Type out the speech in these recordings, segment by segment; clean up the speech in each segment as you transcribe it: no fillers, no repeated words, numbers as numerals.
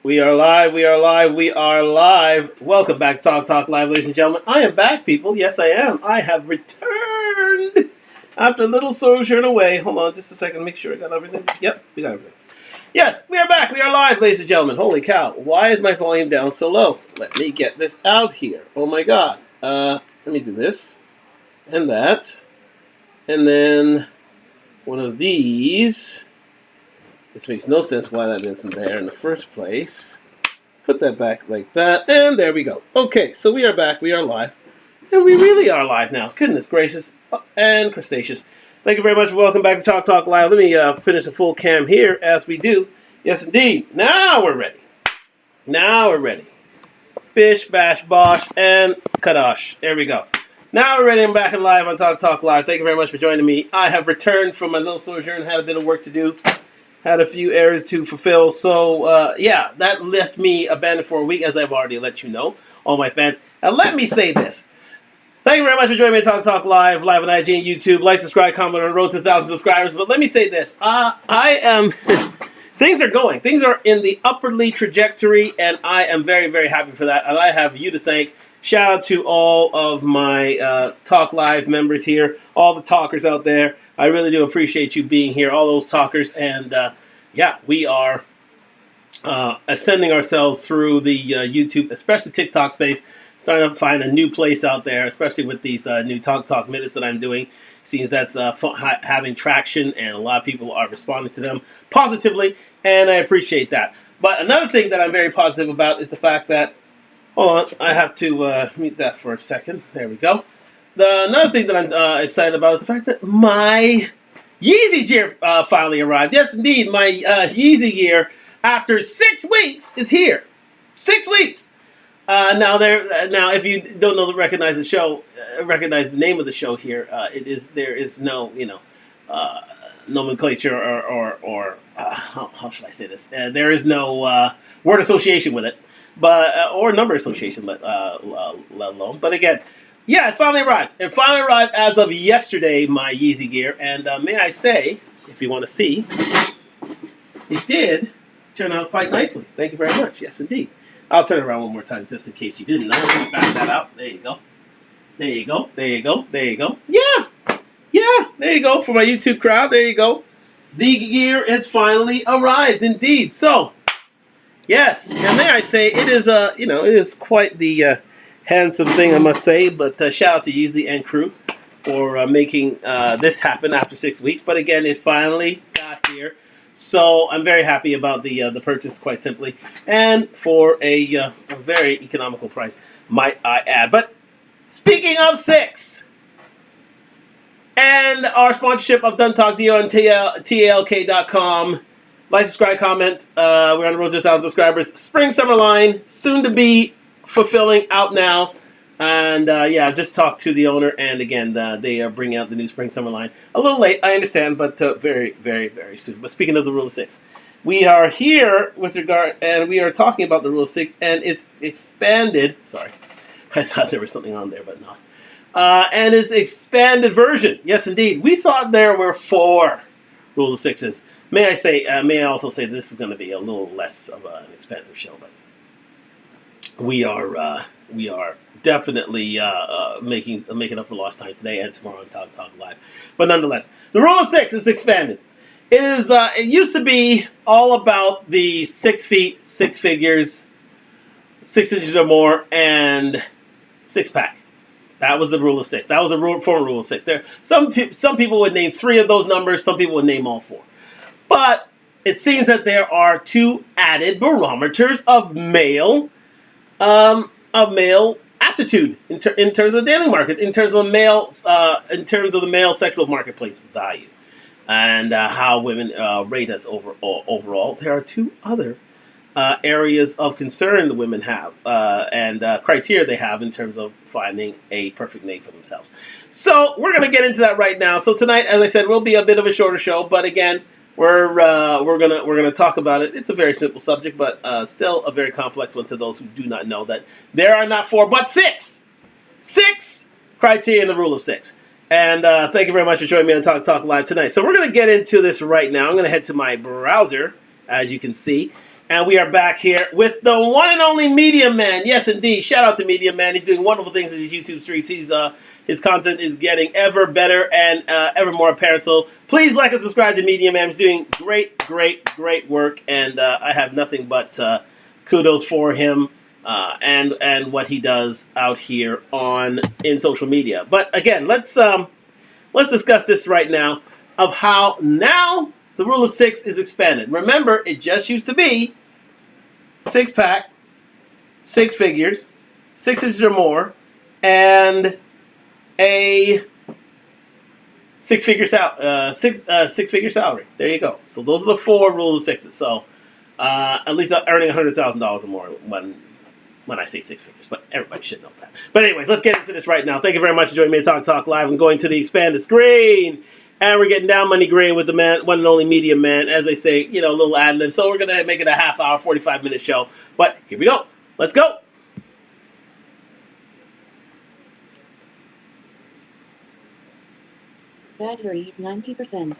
We are live, we are live, we are live. Welcome back to Talk Live, ladies and gentlemen. I am back, people. Yes, I am. I have returned after a little sojourn away. Hold on just a second, make sure I got everything. Yep, we got everything. Yes, we are back. We are live, ladies and gentlemen. Holy cow. Why is my volume down so low? Let me get this out here. Oh my god. Let me do this. And that. And then one of these. Which makes no sense why that isn't there in the first place. Put that back like that, and there we go. Okay, so we are back, we are live. And we really are live now. Goodness gracious and crustaceous. Thank you very much. Welcome back to Talk Live. Let me finish a full cam here as we do. Yes, indeed. Now we're ready. Now we're ready. Bish, bash, bosh, and kadosh. There we go. Now we're ready. I'm back and live on Talk Live. Thank you very much for joining me. I have returned from my little sojourn, had a bit of work to do. Had a few errands to fulfill, so yeah, that left me abandoned for a week, as I've already let you know, all my fans. And let me say this. Thank you very much for joining me on Talk Live on IG and YouTube. Like, subscribe, comment on the road to 1,000 subscribers. But let me say this. I am... things are going. Things are in the upwardly trajectory, and I am very, very happy for that. And I have you to thank. Shout out to all of my Talk Live members here, all the talkers out there. I really do appreciate you being here, all those talkers. And yeah, we are ascending ourselves through the YouTube, especially TikTok space. Starting to find a new place out there, especially with these new Talk minutes that I'm doing. Seems that's having traction, and a lot of people are responding to them positively, and I appreciate that. But another thing that I'm very positive about is the fact that, hold on, I have to mute that for a second. There we go. Another thing that I'm excited about is the fact that my Yeezy gear finally arrived. Yes, indeed, my Yeezy gear, after 6 weeks, is here. 6 weeks. Now, if you don't recognize the show, recognize the name of the show here. There is no, nomenclature or how should I say this? There is no word association with it, but or number association, let alone. But again. Yeah, it finally arrived. It finally arrived as of yesterday, my Yeezy gear. And may I say, if you want to see, it did turn out quite nicely. Thank you very much. Yes, indeed. I'll turn it around one more time just in case you didn't know. Let me back that out. There you go. There you go. There you go. There you go. Yeah. Yeah. There you go. For my YouTube crowd, there you go. The gear has finally arrived, indeed. So, yes. And may I say, it is, it is quite the... handsome thing, I must say, but shout out to Yeezy and crew for making this happen after 6 weeks. But again, it finally got here, so I'm very happy about the purchase, quite simply, and for a very economical price, might I add. But speaking of 6, and our sponsorship of Done Talk Deal on TALK.com. Like, subscribe, comment. We're on the road to 1,000 subscribers. Spring Summer line, soon to be fulfilling, out now, and yeah, I just talked to the owner, and again, they are bringing out the new Spring Summer line a little late, I understand, but very, very, very soon. But speaking of the Rule of 6, we are here with regard, and we are talking about the Rule of 6, and it's expanded. Sorry, I thought there was something on there, but not. And it's expanded version. Yes, indeed. We thought there were 4 Rule of 6s. May I also say this is going to be a little less of an expansive show, but. We are definitely making up for lost time today and tomorrow on Talk Live. But nonetheless, the Rule of 6 is expanded. It used to be all about the 6 feet, 6 figures, 6 inches or more, and 6-pack. That was the Rule of 6. That was a former Rule of 6. Some people would name 3 of those numbers. Some people would name all 4. But it seems that there are 2 added barometers of male aptitude in terms of the dating market, in terms of the male sexual marketplace value, and how women rate us overall. There are 2 other areas of concern the women have, and criteria they have in terms of finding a perfect mate for themselves. So we're going to get into that right now. So tonight, as I said, will be a bit of a shorter show, but again, we're gonna talk about it. It's a very simple subject, but still a very complex one to those who do not know that there are not 4 but 6 criteria in the Rule of 6. And thank you very much for joining me on Talk Live tonight. So we're gonna get into this right now. I'm gonna head to my browser, as you can see, And we are back here with the one and only Media Man. Yes, indeed. Shout out to Media Man. He's doing wonderful things in these YouTube streets. His content is getting ever better and ever more apparent. So please like and subscribe to Media Man. He's doing great, great, great work. And I have nothing but kudos for him and what he does out here in social media. But again, let's discuss this right now of how now the rule of six is expanded. Remember, it just used to be 6-pack, 6 figures, 6 inches or more, and a six-figure salary. There you go. So those are the 4 rules of sixes. So at least earning $100,000 or more when I say 6 figures, but everybody should know that. But anyways, let's get into this right now. Thank you very much for joining me at Talk Live. I'm going to the expanded screen. And we're getting down money grade with the one and only Media Man. As they say, a little ad lib. So we're going to make it a half-hour, 45-minute show. But here we go. Let's go. Battery 90%.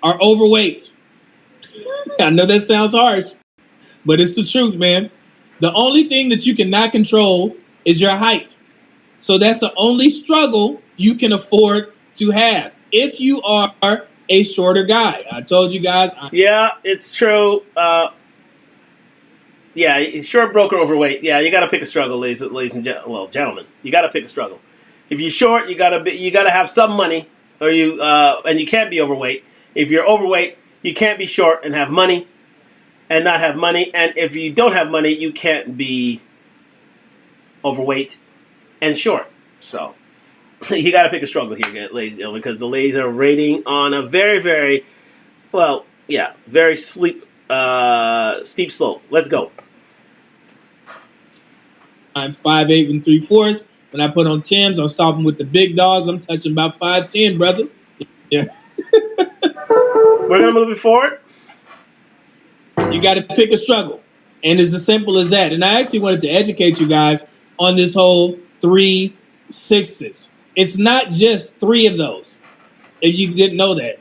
Are overweight. I know that sounds harsh, but it's the truth, man. The only thing that you cannot control is your height. So that's the only struggle you can afford to have if you are a shorter guy. I told you guys. Yeah, it's true. Short, broke, or overweight. Yeah, you got to pick a struggle, ladies and gentlemen. You got to pick a struggle. If you're short, you got to have some money, or and you can't be overweight. If you're overweight, you can't be short and have money, and not have money. And if you don't have money, you can't be overweight and short. So you got to pick a struggle here, ladies and gentlemen, because the ladies are rating on a very, very, very steep slope. Let's go. I'm 5'8" 3/4. When I put on Timbs, I'm stopping with the big dogs. I'm touching about 5'10", brother. Yeah. We're going to move it forward. You got to pick a struggle. And it's as simple as that. And I actually wanted to educate you guys on this whole 3 6s. It's not just 3 of those. If you didn't know that.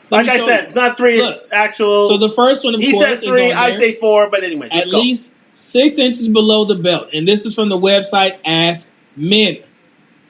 Like I said, it's not 3, it's actual. So the first one, of course, he says 3, I say 4, but anyways, at least 6 inches below the belt. And this is from the website Ask Men.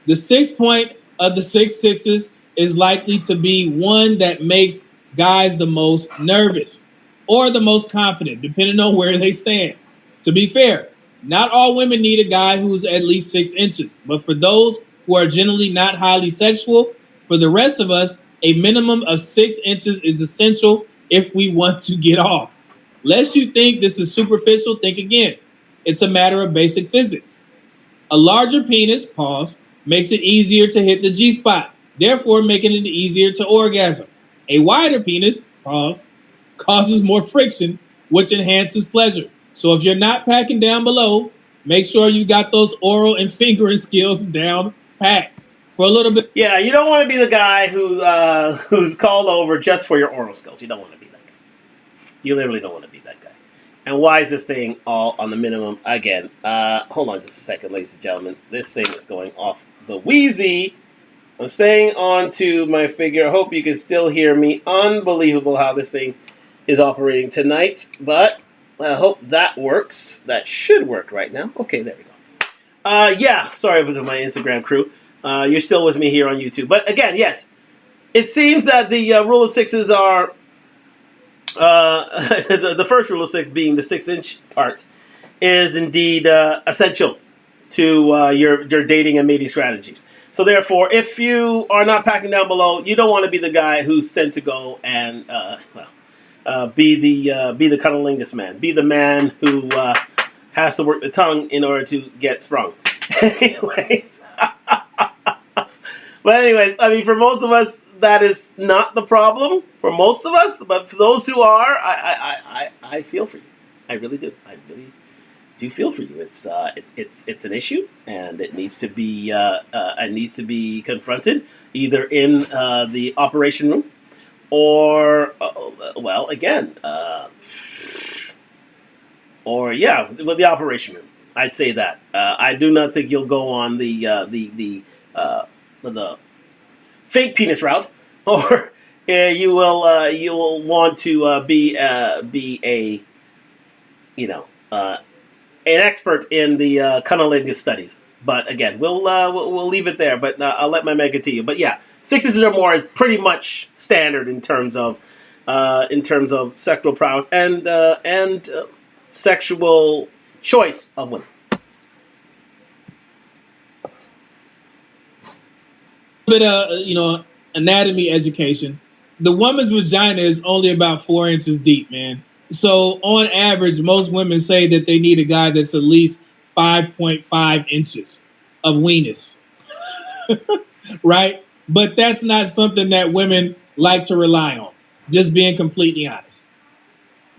The 6th point of the 6 6s is likely to be one that makes guys the most nervous or the most confident, depending on where they stand. To be fair, not all women need a guy who's at least 6 inches. But for those who are generally not highly sexual, for the rest of us, a minimum of 6 inches is essential if we want to get off. Lest you think this is superficial, think again. It's a matter of basic physics. A larger penis, makes it easier to hit the G-spot, therefore making it easier to orgasm. A wider penis, causes more friction, which enhances pleasure. So if you're not packing down below, make sure you got those oral and fingering skills down packed for a little bit. Yeah, you don't want to be the guy who's called over just for your oral skills. You don't want to be that guy. You literally don't want to be that guy. And why is this thing all on the minimum? Again, hold on just a second, ladies and gentlemen. This thing is going off the wheezy. I'm staying on to my figure. I hope you can still hear me. Unbelievable how this thing is operating tonight. But I hope that works. That should work right now. Okay, there we go. Sorry about my Instagram crew. You're still with me here on YouTube. But again, yes, it seems that the rule of sixes are, the first rule of 6 being the 6-inch part, is indeed essential to your dating and mating strategies. So therefore, if you are not packing down below, you don't want to be the guy who's sent to go and be the cunnilingus man, be the man who has to work the tongue in order to get sprung. Anyways. But anyways, I mean, for most of us, that is not the problem. For most of us, but for those who are, I feel for you. I really do. I really do feel for you. It's an issue, and it needs to be confronted either in the operation room, or with the operation room. I'd say that. I do not think you'll go on the fake penis route, or you will want to be a an expert in the cunnilingus studies. But again, we'll leave it there. But I'll let my man continue. But yeah, 6 inches or more is pretty much standard in terms of sexual prowess and sexual choice of women. Bit anatomy education. The woman's vagina is only about 4 inches deep, man. So on average, most women say that they need a guy that's at least 5.5 inches of weenus, right? But that's not something that women like to rely on, just being completely honest.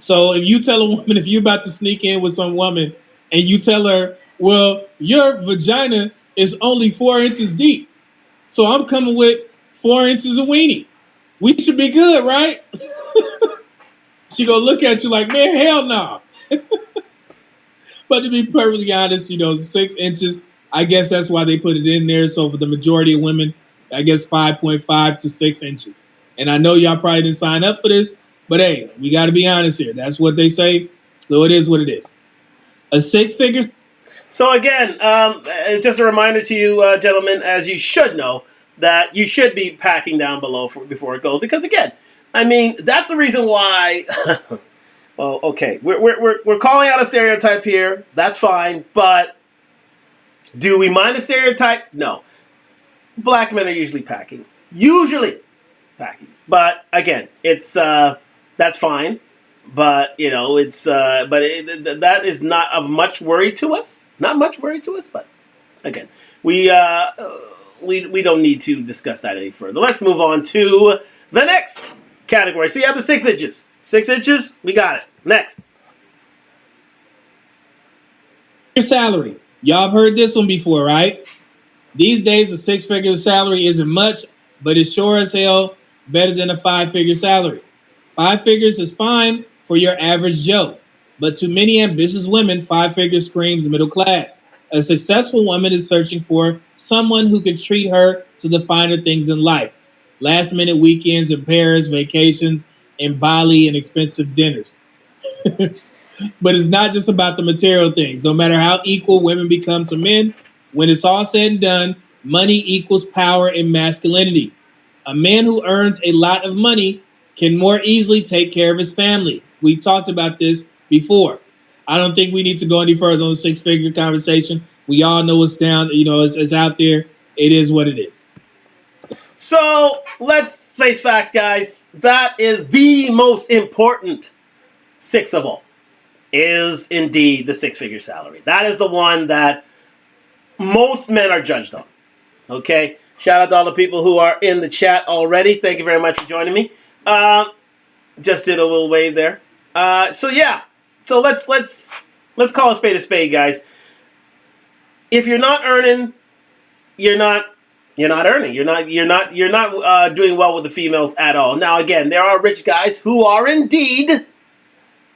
So if you tell a woman, if you're about to sneak in with some woman and you tell her, well, your vagina is only 4 inches deep, so I'm coming with 4 inches of weenie, we should be good, right? She gonna look at you like, man, hell no. But to be perfectly honest, 6 inches, I guess that's why they put it in there. So for the majority of women, I guess 5.5 to 6 inches. And I know y'all probably didn't sign up for this, but hey, we got to be honest here. That's what they say. So it is what it is. A 6 figure. So again, it's just a reminder to you, gentlemen, as you should know, that you should be packing down below before it goes. Because again, I mean, that's the reason why. Well, okay, we're calling out a stereotype here. That's fine, but do we mind the stereotype? No. Black men are usually packing. But again, it's that's fine. But that is not of much worry to us. Not much worry to us. But again, we don't need to discuss that any further. Let's move on to the next category. So you have the 6 inches. 6 inches, we got it. Next. Your salary. Y'all have heard this one before, right? These days, the 6-figure salary isn't much, but it's sure as hell better than a 5-figure salary. 5 figures is fine for your average Joe, but to many ambitious women, 5 figures screams middle class. A successful woman is searching for someone who can treat her to the finer things in life. Last-minute weekends in Paris, vacations in Bali, and expensive dinners. But it's not just about the material things. No matter how equal women become to men, when it's all said and done, money equals power and masculinity. A man who earns a lot of money can more easily take care of his family. We've talked about this before. I don't think we need to go any further on the 6-figure conversation. We all know it's down, it's out there. It is what it is. So let's face facts, guys. That is the most important 6 of all, is indeed the 6-figure salary. That is the one that most men are judged on. Okay? Shout out to all the people who are in the chat already. Thank you very much for joining me. Just did a little wave there. So yeah. So let's call a spade, guys. If you're not earning, you're not earning. You're not doing well with the females at all. Now again, there are rich guys who are indeed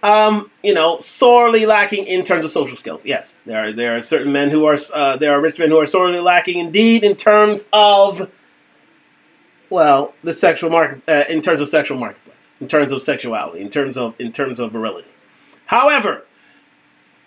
sorely lacking in terms of social skills. Yes, there are certain men who are there are rich men who are sorely lacking indeed in terms of the sexual market, in terms of sexual marketplace, in terms of sexuality, in terms of virility. However,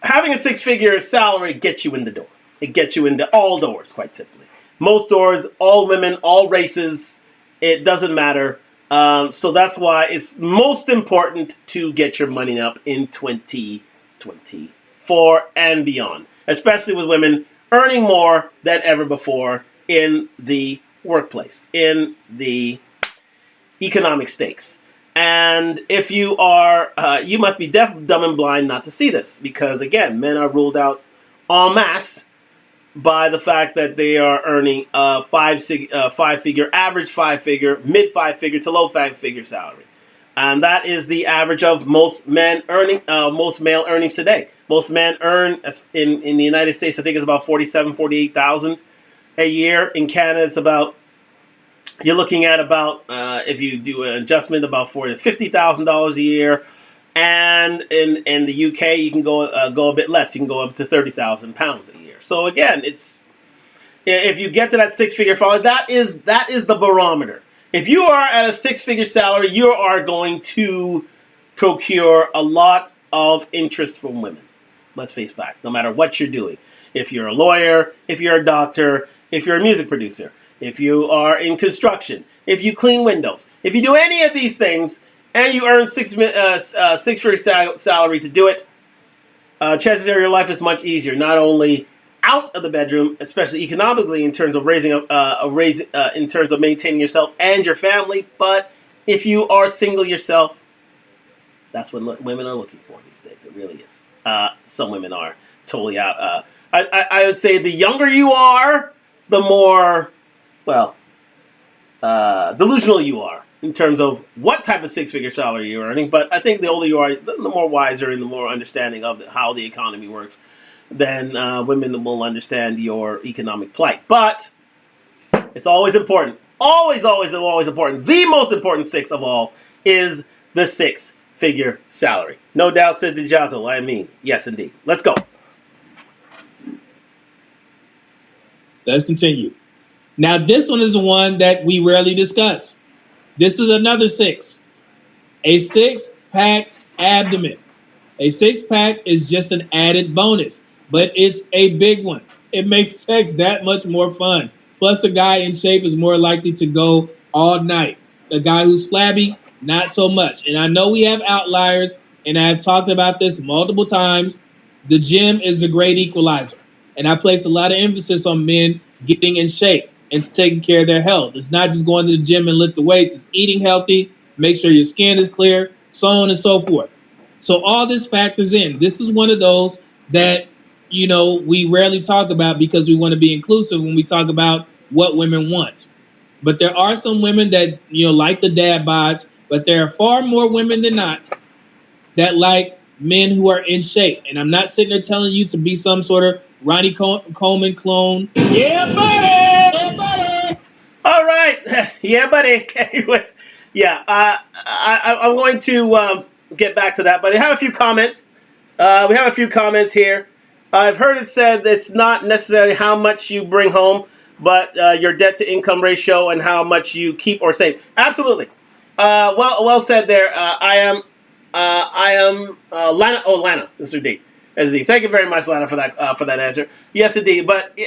having a 6-figure salary gets you in the door. It gets you into all doors, quite simply. Most doors, all women, all races. It doesn't matter. So that's why it's most important to get your money up in 2024 and beyond, especially with women earning more than ever before in the workplace, in the economic stakes. And if you are, you must be deaf, dumb, and blind not to see this, because again, men are ruled out en masse by the fact that they are earning a 5-figure, average 5-figure, mid 5-figure to low 5-figure salary. And that is the average of most male earnings today. Most men earn in the United States, I think it's about 48,000 a year. In Canada, it's about, you're looking at about, if you do an adjustment, about $40,000 to $50,000 a year. And in the UK, you can go a bit less. You can go up to £30,000 a year. So again, if you get to that 6-figure salary, that is the barometer. If you are at a 6-figure salary, you are going to procure a lot of interest from women. Let's face facts. No matter what you're doing, if you're a lawyer, if you're a doctor, if you're a music producer, if you are in construction, if you clean windows, if you do any of these things and you earn six-figure salary to do it, chances are your life is much easier. Not only out of the bedroom, especially economically in terms of in terms of maintaining yourself and your family, but if you are single yourself, that's what women are looking for these days. It really is. Some women are totally out. I would say the younger you are, the more, delusional you are in terms of what type of six-figure salary you're earning. But I think the older you are, the more wiser and the more understanding of how the economy works, then women will understand your economic plight. But it's always important. Always, always, always important. The most important six of all is the six-figure salary. No doubt, said DeJazo. I mean, yes, indeed. Let's go. Let's continue. Now, this one is the one that we rarely discuss. This is another six. A six-pack abdomen. A six-pack is just an added bonus, but it's a big one. It makes sex that much more fun. Plus, a guy in shape is more likely to go all night. A guy who's flabby, not so much. And I know we have outliers, and I've talked about this multiple times. The gym is the great equalizer. And I place a lot of emphasis on men getting in shape and taking care of their health. It's not just going to the gym and lift the weights. It's eating healthy, make sure your skin is clear, so on and so forth. So all this factors in. This is one of those that, we rarely talk about because we want to be inclusive when we talk about what women want. But there are some women that, like the dad bods, but there are far more women than not that like men who are in shape. And I'm not sitting there telling you to be some sort of Ronnie Coleman clone. Yeah, buddy! Yeah, buddy! All right. Yeah, buddy. Anyways, yeah, I'm going to get back to that, but I have a few comments. We have a few comments here. I've heard it said that it's not necessarily how much you bring home, but your debt-to-income ratio and how much you keep or save. Absolutely. Well said there. I am Lana. Oh, Lana. This is D. Thank you very much, Lana, for that answer. Yes, indeed. But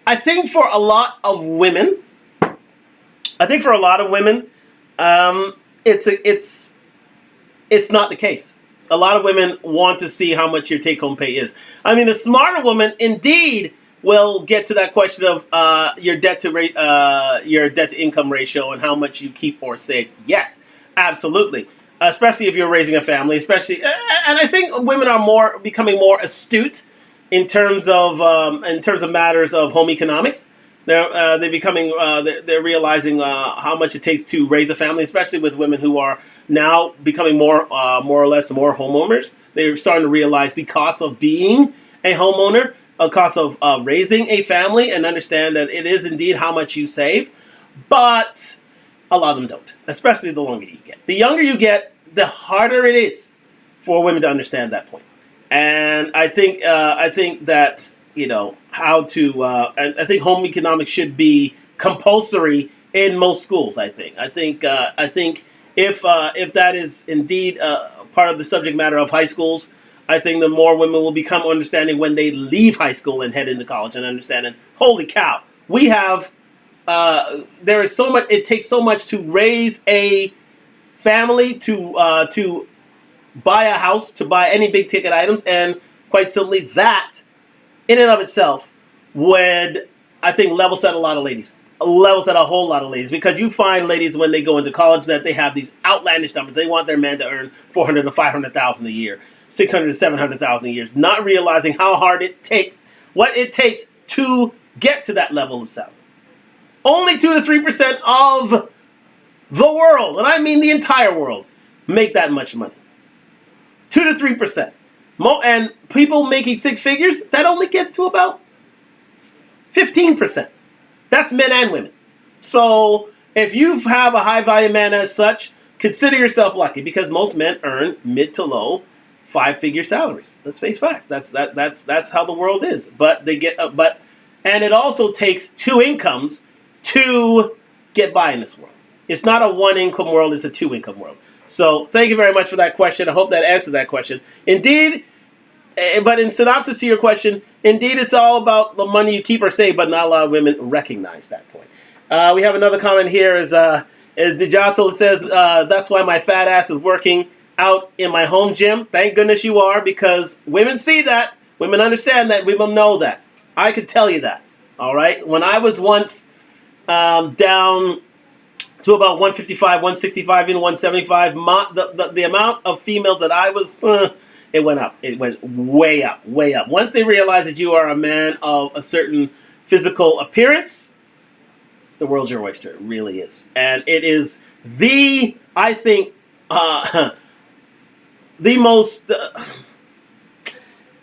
I think for a lot of women, it's not the case. A lot of women want to see how much your take-home pay is. I mean, the smarter woman indeed will get to that question of your debt-to-income ratio and how much you keep or save. Yes, absolutely. Especially if you're raising a family, and I think women are becoming more astute in terms of matters of home economics. They're realizing how much it takes to raise a family, especially with women who are now becoming more or less homeowners. They're starting to realize the cost of being a homeowner, a cost of raising a family, and understand that it is indeed how much you save. But a lot of them don't, especially the longer you get. The younger you get, the harder it is for women to understand that point. And I think that how to. I think home economics should be compulsory in most schools. I think if that is indeed part of the subject matter of high schools, I think the more women will become understanding when they leave high school and head into college and understanding. Holy cow, we have. There is so much. It takes so much to raise a family, to buy a house, to buy any big ticket items, and quite simply that, in and of itself, would, I think, level set a lot of ladies. Level set a whole lot of ladies, because you find ladies when they go into college that they have these outlandish numbers. They want their man to earn $400,000 to $500,000 a year, $600,000 to $700,000 a year, not realizing how hard it takes, what it takes to get to that level of salary. Only 2 to 3% of the world, and I mean the entire world, make that much money. 2 to 3%. And people making six figures, that only get to about 15%. That's men and women. So if you have a high value man as such, consider yourself lucky, because most men earn mid to low 5-figure salaries. Let's face fact. That's how the world is. But they get and it also takes 2 incomes to get by in this world. It's not a 1 income world, it's a 2 income world. So thank you very much for that question. I hope that answered that question. Indeed, but in synopsis to your question, indeed it's all about the money you keep or save, but not a lot of women recognize that point. We have another comment here is Dijato says, that's why my fat ass is working out in my home gym. Thank goodness you are, because women see that. Women understand that. Women know that. I could tell you that. All right? When I was once down to about 155, 165, even 175, the amount of females that I was, it went up. It went way up, way up. Once they realize that you are a man of a certain physical appearance, the world's your oyster. It really is. And it is I think, the most,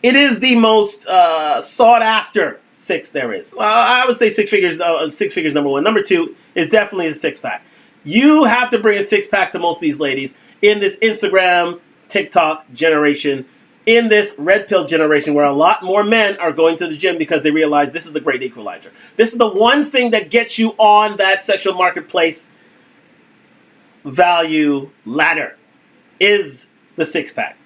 it is the most sought after six there is. Well, I would say six figures number one. Number two is definitely the six pack. You have to bring a six pack to most of these ladies in this Instagram, TikTok generation, in this red pill generation where a lot more men are going to the gym because they realize this is the great equalizer. This is the one thing that gets you on that sexual marketplace value ladder is the six pack.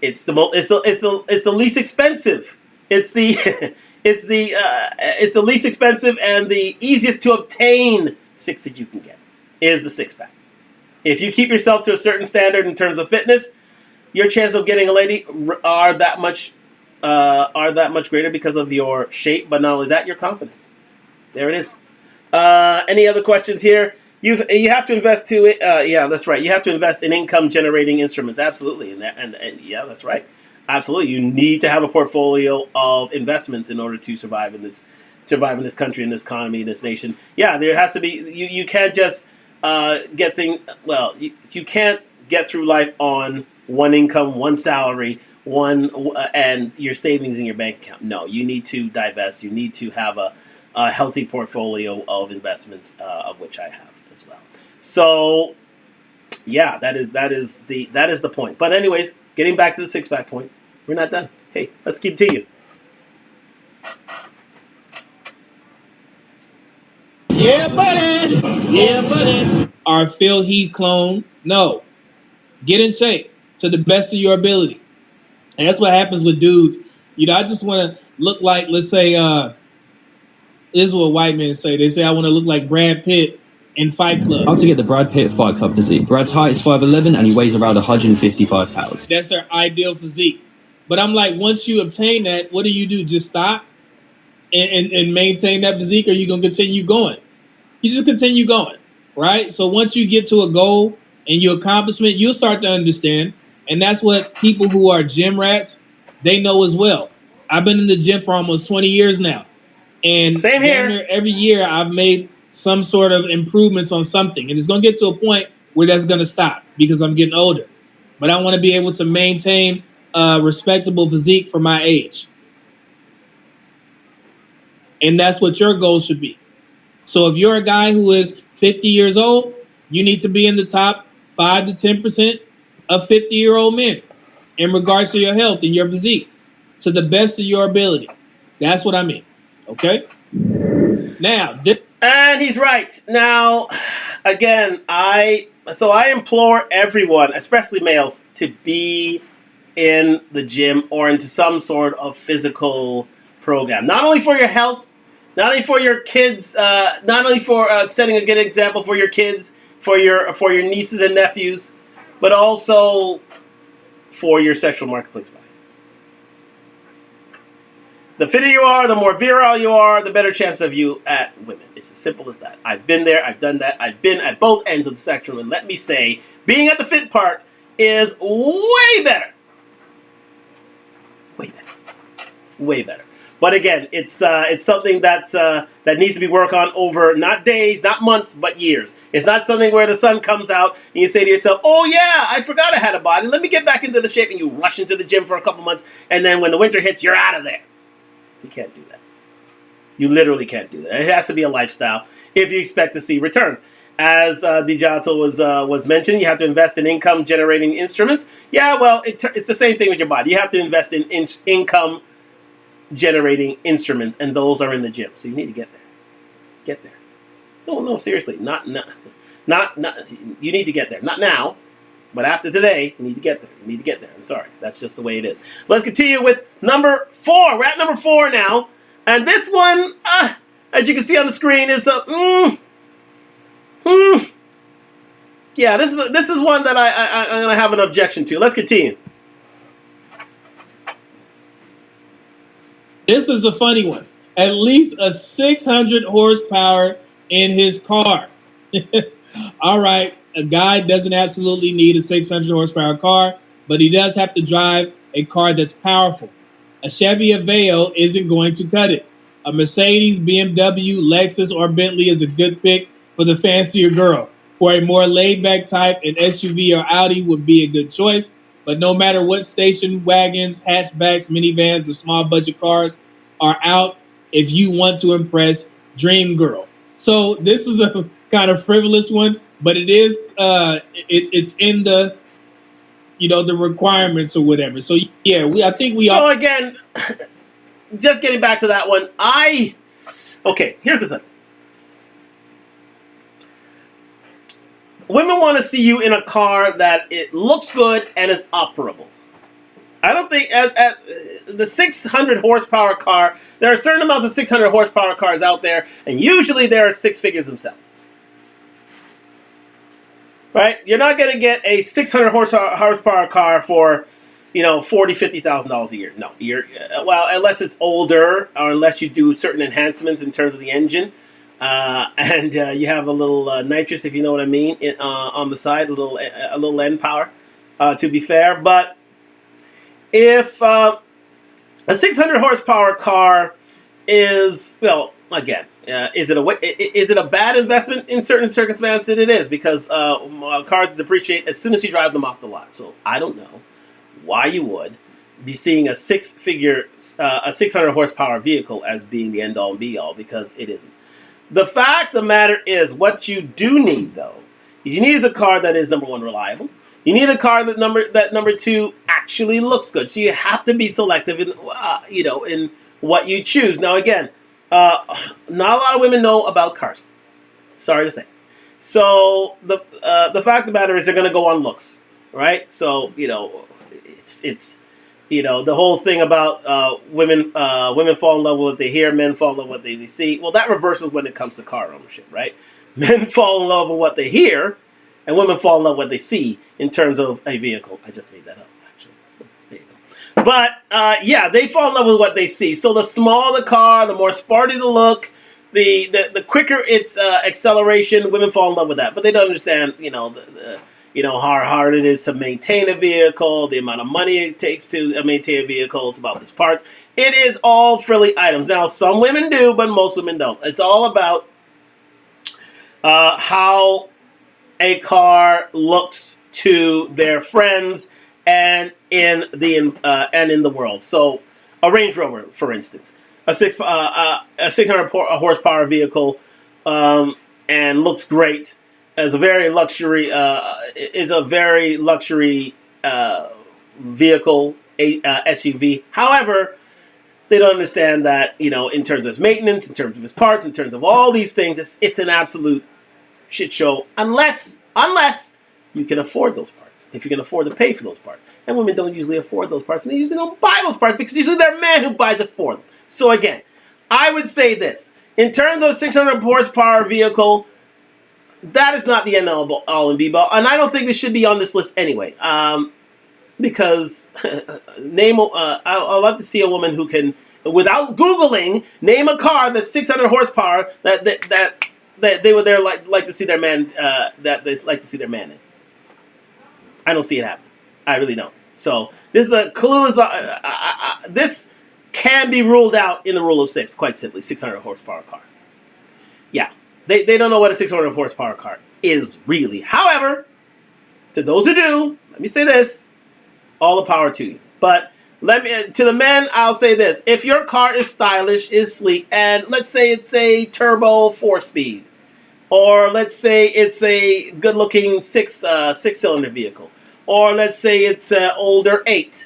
It's the least expensive. It's the it's the least expensive and the easiest to obtain six that you can get is the six pack. If you keep yourself to a certain standard in terms of fitness, your chance of getting a lady are that much greater because of your shape, but not only that, your confidence. There it is. Any other questions here? You have to invest too. Yeah, that's right. You have to invest in income generating instruments. Absolutely, and yeah, that's right. Absolutely, you need to have a portfolio of investments in order to survive in this country, in this economy, in this nation. Yeah, there has to be. You can't just get things. Well, you can't get through life on one income, one salary, and your savings in your bank account. No, you need to divest. You need to have a healthy portfolio of investments, of which I have as well. So, yeah, that is the point. But anyways, getting back to the six pack point, we're not done. Hey, let's continue. Yeah, buddy. Yeah, buddy. Our Phil Heath clone? No. Get in shape to the best of your ability. And that's what happens with dudes. I just want to look like, let's say, this is what white men say. They say, I want to look like Brad Pitt in Fight Club. How to get the Brad Pitt Fight Club physique. Brad's height is 5'11" and he weighs around 155 pounds. That's their ideal physique. But I'm like, once you obtain that, what do? Just stop and maintain that physique, or are you going to continue going? You just continue going, right? So once you get to a goal and your accomplishment, you'll start to understand. And that's what people who are gym rats, they know as well. I've been in the gym for almost 20 years now. And same here. Every year I've made some sort of improvements on something. And it's going to get to a point where that's going to stop because I'm getting older. But I want to be able to maintain a respectable physique for my age. And that's what your goal should be. So if you're a guy who is 50 years old, you need to be in the top 5 to 10% of 50-year-old men in regards to your health and your physique to the best of your ability. That's what I mean. Okay? Now, and he's right. Now, again, I implore everyone, especially males, to be in the gym or into some sort of physical program. Not only for your health, not only for your kids, not only for setting a good example for your kids, for your nieces and nephews, but also for your sexual marketplace value. The fitter you are, the more virile you are, the better chance of you at women. It's as simple as that. I've been there. I've done that. I've been at both ends of the spectrum. And let me say, being at the fit part is way better. Way better. Way better. But again, it's something that needs to be worked on over not days, not months, but years. It's not something where the sun comes out and you say to yourself, oh yeah, I forgot I had a body. Let me get back into the shape. And you rush into the gym for a couple months. And then when the winter hits, you're out of there. You can't do that. You literally can't do that. It has to be a lifestyle if you expect to see returns. As Dijato was mentioning, you have to invest in income-generating instruments. Yeah, well, it's the same thing with your body. You have to invest in income-generating instruments, and those are in the gym. So you need to get there. Get there. No, seriously. Not. You need to get there. Not now. But after today, we need to get there. We need to get there. I'm sorry. That's just the way it is. Let's continue with number 4. We're at number 4 now. And this one, as you can see on the screen, is a... Yeah, this is one that I'm going to have an objection to. Let's continue. This is a funny one. At least a 600 horsepower in his car. All right, a guy doesn't absolutely need a 600 horsepower car, but he does have to drive a car that's powerful. A Chevy Aveo isn't going to cut it. A Mercedes, BMW, Lexus, or Bentley is a good pick for the fancier girl. For a more laid-back type, an SUV or Audi would be a good choice. But no matter what station wagons, hatchbacks, minivans, or small budget cars are out, if you want to impress, dream girl. So this is a kind of frivolous one, but it is it's in the the requirements or whatever. So yeah, I think we So again, just getting back to that one, okay, here's the thing. Women want to see you in a car that it looks good and is operable. I don't think at the 600 horsepower car, there are certain amounts of 600 horsepower cars out there, and usually they are 6 figures themselves. Right? You're not going to get a 600 horsepower car for, $40,000, $50,000 a year. No, unless it's older or unless you do certain enhancements in terms of the engine. And you have a little nitrous, if you know what I mean, on the side, a little end power, to be fair. But if a 600 horsepower car is, again, is it a bad investment in certain circumstances? It is, because cars depreciate as soon as you drive them off the lot. So I don't know why you would be seeing a 600 horsepower vehicle as being the end all and be all, because it isn't. The fact of the matter is, what you do need, though, is you need a car that is, number one, reliable. You need a car that number two actually looks good. So you have to be selective in in what you choose. Now, again, not a lot of women know about cars. Sorry to say. So the fact of the matter is, they're going to go on looks, right? So it's the whole thing about women fall in love with what they hear, men fall in love with what they see. Well, that reverses when it comes to car ownership, right? Men fall in love with what they hear, and women fall in love with what they see in terms of a vehicle. I just made that up, actually. There you go. But they fall in love with what they see. So the smaller the car, the more sporty the look, the quicker its acceleration, women fall in love with that. But they don't understand, how hard it is to maintain a vehicle, the amount of money it takes to maintain a vehicle. It's about its parts. It is all frilly items. Now, some women do, but most women don't. It's all about how a car looks to their friends and in the world. So, a Range Rover, for instance, a 600 horsepower vehicle, and looks great. Is a very luxury vehicle, SUV. However, they don't understand that in terms of its maintenance, in terms of its parts, in terms of all these things, it's an absolute shit show. Unless you can afford those parts. If you can afford to pay for those parts, and women don't usually afford those parts, and they usually don't buy those parts because usually they're men who buys it for them. So again, I would say this in terms of a 600 horsepower vehicle. That is not the end all and be all, and I don't think this should be on this list anyway. Because I'd love to see a woman who can, without Googling, name a car that's 600 horsepower that they would like to see their man in. I don't see it happen. I really don't. So this is a clueless. This can be ruled out in the rule of 6. Quite simply, 600 horsepower car. Yeah. They don't know what a 600 horsepower car is really. However, to those who do, let me say this: all the power to you. But to the men, I'll say this: if your car is stylish, is sleek, and let's say it's a turbo 4-speed, or let's say it's a good-looking six-cylinder vehicle, or let's say it's an older 8,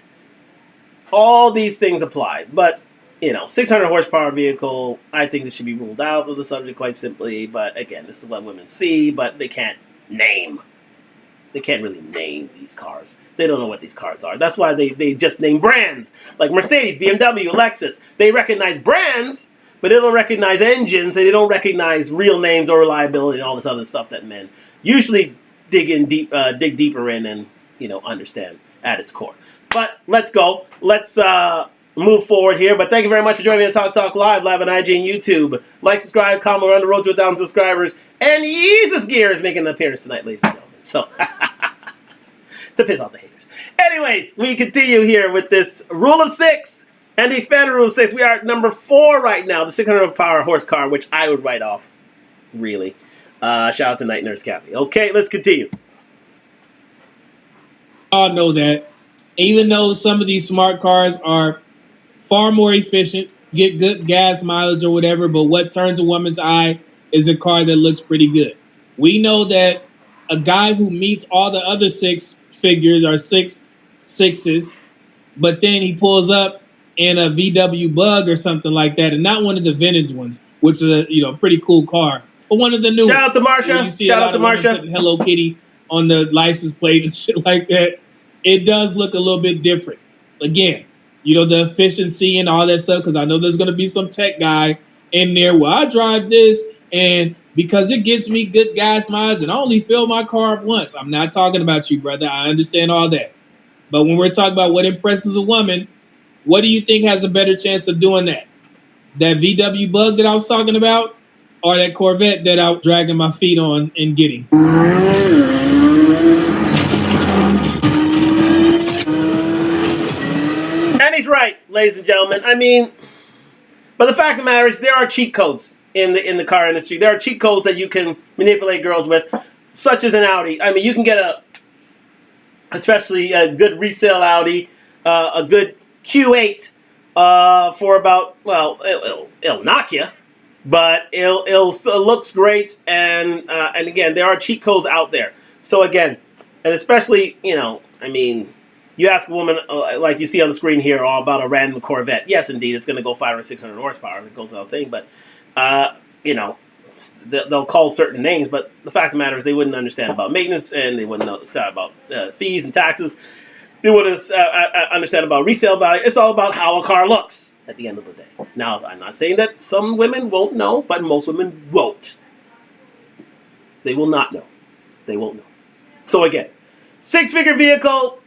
all these things apply. But 600 horsepower vehicle, I think this should be ruled out of the subject quite simply. But again, this is what women see, but they can't name. They can't really name these cars. They don't know what these cars are. That's why they just name brands. Like Mercedes, BMW, Lexus. They recognize brands, but they don't recognize engines, and they don't recognize real names or reliability and all this other stuff that men usually dig deeper in and, understand at its core. But let's go. Let's move forward here. But thank you very much for joining me on Talk Live on IG and YouTube. Like, subscribe, comment. We're on the road to 1,000 subscribers. And Jesus Gear is making an appearance tonight, ladies and gentlemen. So, to piss off the haters. Anyways, we continue here with this rule of 6 and the expanded rule of 6. We are at number 4 right now, the 600 power horse car, which I would write off, really. Shout out to Night Nurse Kathy. Okay, let's continue. All know that. Even though some of these smart cars are far more efficient, get good gas mileage or whatever, but what turns a woman's eye is a car that looks pretty good. We know that a guy who meets all the other 6 figures or 6 sixes, but then he pulls up in a VW Bug or something like that, and not one of the vintage ones, which is a pretty cool car, but one of the new. Shout out to Marsha. Shout out to Marsha. Hello Kitty on the license plate and shit like that. It does look a little bit different. Again, the efficiency and all that stuff, because I know there's going to be some tech guy in there. Well, I drive this, and because it gets me good gas mileage, and I only fill my car up once. I'm not talking about you, brother. I understand all that. But when we're talking about what impresses a woman, what do you think has a better chance of doing that? That VW Bug that I was talking about, or that Corvette that I was dragging my feet on and getting? And he's right, ladies and gentlemen. I mean, but the fact of the matter is, there are cheat codes in the car industry. There are cheat codes that you can manipulate girls with, such as an Audi. I mean, you can get especially a good resale Audi, a good Q8 for about, well, it'll knock you, but it looks great. And again, there are cheat codes out there. So again, and especially, I mean, you ask a woman, like you see on the screen here, all about a random Corvette. Yes, indeed, it's going to go 500 or 600 horsepower. It goes without saying. But, they'll call certain names. But the fact of the matter is, they wouldn't understand about maintenance, and they wouldn't understand about fees and taxes. They wouldn't understand about resale value. It's all about how a car looks at the end of the day. Now, I'm not saying that some women won't know, but most women won't. They will not know. They won't know. So again, 6-figure vehicle,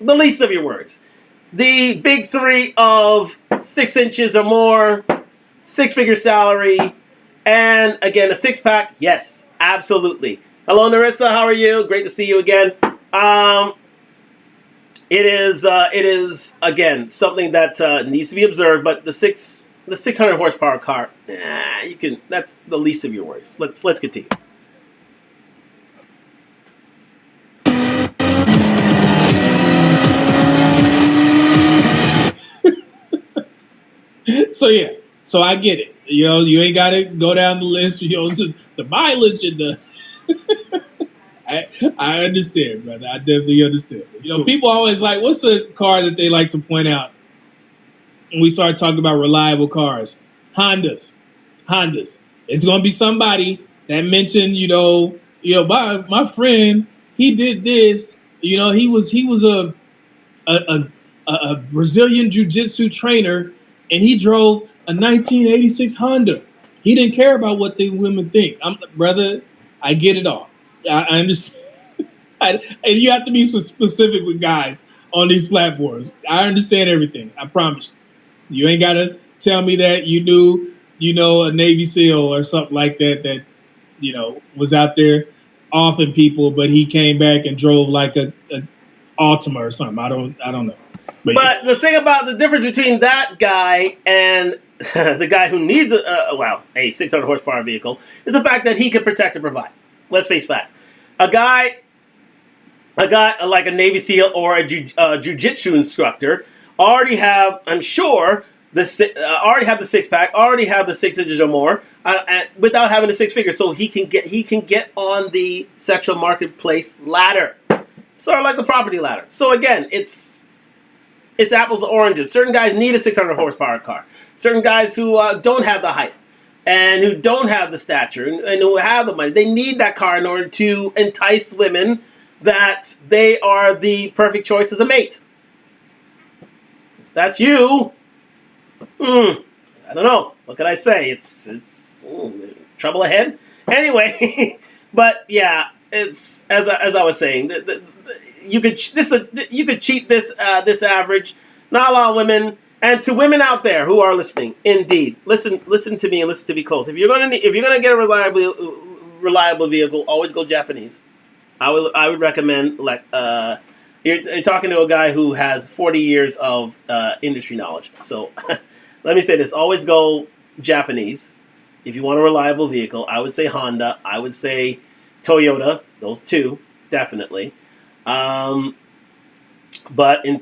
the least of your worries. The big 3 of 6 inches or more, 6-figure salary, and again, a 6-pack, yes, absolutely. Hello, Narissa, how are you? Great to see you again. It is again something that needs to be observed, but the 600 horsepower car, that's the least of your worries. Let's continue. So I get it. You ain't got to go down the list. The mileage and the. I understand, brother. I definitely understand. People always like, what's a car that they like to point out when we start talking about reliable cars? Hondas. It's going to be somebody that mentioned, my friend, he did this. He was a Brazilian jiu-jitsu trainer, and he drove a 1986 Honda. He didn't care about what the women think. Brother, I get it all. I understand. And you have to be specific with guys on these platforms. I understand everything. I promise you. You ain't got to tell me that you knew, a Navy SEAL or something like that, was out there offing people, but he came back and drove like a Altima or something. I don't know. But the thing about the difference between that guy and the guy who needs a 600 horsepower vehicle is the fact that he can protect and provide. Let's face facts. A guy like a Navy SEAL or a jiu-jitsu instructor already have, I'm sure, already have the 6-pack, already have the 6 inches or more, without having the 6 figures. So he can get on the sexual marketplace ladder, sort of like the property ladder. So again, it's apples to oranges. Certain guys need a 600 horsepower car. Certain guys who don't have the height and who don't have the stature and who have the money, they need that car in order to entice women that they are the perfect choice as a mate. That's you. I don't know. What can I say? It's trouble ahead. Anyway, but yeah, it's as I was saying. You could cheat this average. Not a lot of women, and to women out there who are listening, indeed, listen to me and listen to me close. If you're gonna get a reliable vehicle, always go Japanese. I would recommend you're talking to a guy who has 40 years of industry knowledge. So let me say this: always go Japanese. If you want a reliable vehicle, I would say Honda. I would say Toyota. Those two, definitely. But in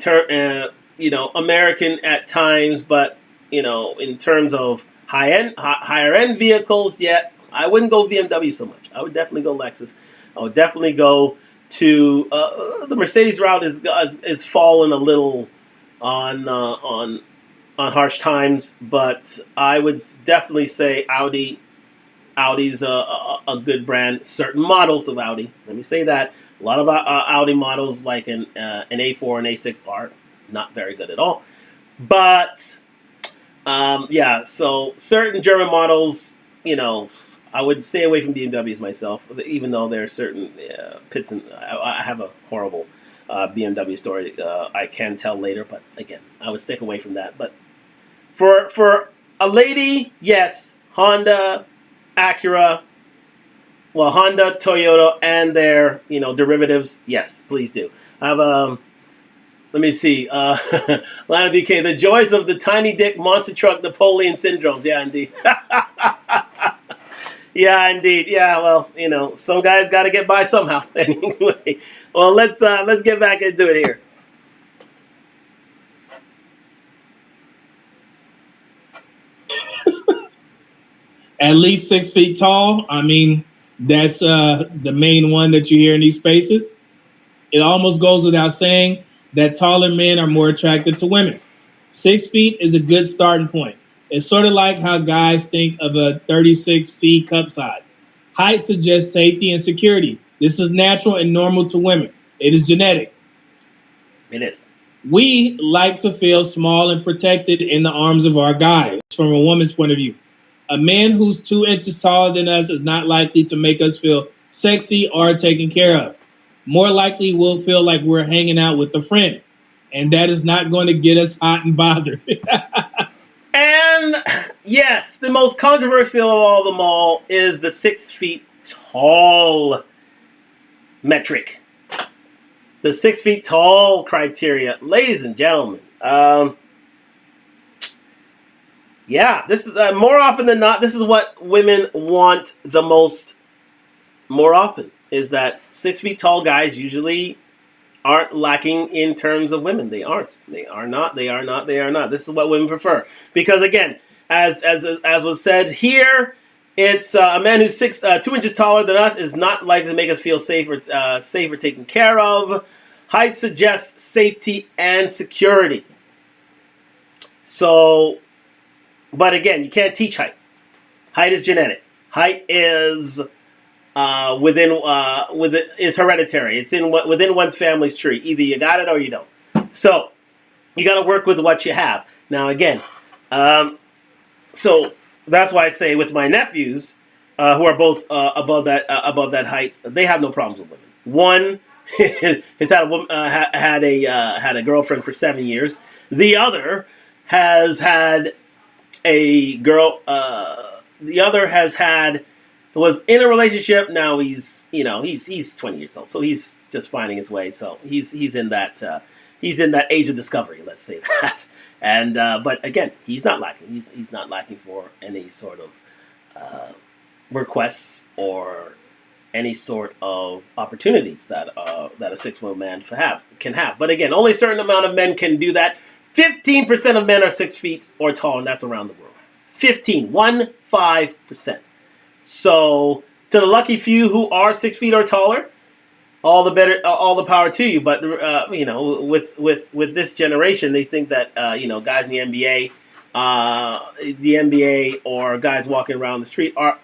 American at times. But in terms of higher end vehicles, I wouldn't go BMW so much. I would definitely go Lexus. I would definitely go to the Mercedes route is fallen a little on harsh times, but I would definitely say Audi. Audi's a good brand. Certain models of Audi, let me say that. A lot of Audi models like an A4 and A6 are not very good at all. But so certain German models, I would stay away from BMWs myself, even though there are certain pits and I have a horrible BMW story I can tell later. But again, I would stick away from that. But for a lady, yes, Honda, Acura, Honda, Toyota, and their derivatives, yes, please do. I have let me see, Lana BK, the joys of the tiny dick monster truck Napoleon syndromes. Yeah, indeed. Yeah, indeed. Yeah, well, some guys got to get by somehow. Anyway, well, let's get back into it here. At least 6 feet tall. I mean, that's the main one that you hear in these spaces. It almost goes without saying that taller men are more attracted to women. 6 feet is a good starting point. It's sort of like how guys think of a 36C cup size. Height suggests safety and security. This is natural and normal to women. It is genetic. It is. We like to feel small and protected in the arms of our guys from a woman's point of view. A man who's 2 inches taller than us is not likely to make us feel sexy or taken care of. More likely, we'll feel like we're hanging out with a friend. And that is not going to get us hot and bothered. And yes, the most controversial of all them all is the 6 feet tall metric. The 6 feet tall criteria. Ladies and gentlemen, this is more often than not, this is what women want the most more often, is that 6 feet tall guys usually aren't lacking in terms of women. They aren't. They are not. They are not. They are not. This is what women prefer. Because again, as was said here, it's a man who's 2 inches taller than us is not likely to make us feel safer taken care of. Height suggests safety and security. So, but again, you can't teach height. Height is genetic. Height is is hereditary. It's within one's family's tree. Either you got it or you don't. So you got to work with what you have. Now again, so that's why I say with my nephews, who are both above that height, they have no problems with women. One has had a girlfriend for 7 years. The other has had a girl. The other was in a relationship. Now he's 20 years old, so he's just finding his way. So he's in that age of discovery. Let's say that. And but again, he's not lacking. He's not lacking for any sort of requests or any sort of opportunities that a 6-foot man can have. But again, only a certain amount of men can do that. 15% of men are 6 feet or taller, and that's around the world. 15%. So to the lucky few who are 6 feet or taller, all the power to you. But with this generation, they think that guys in the NBA or guys walking around the street are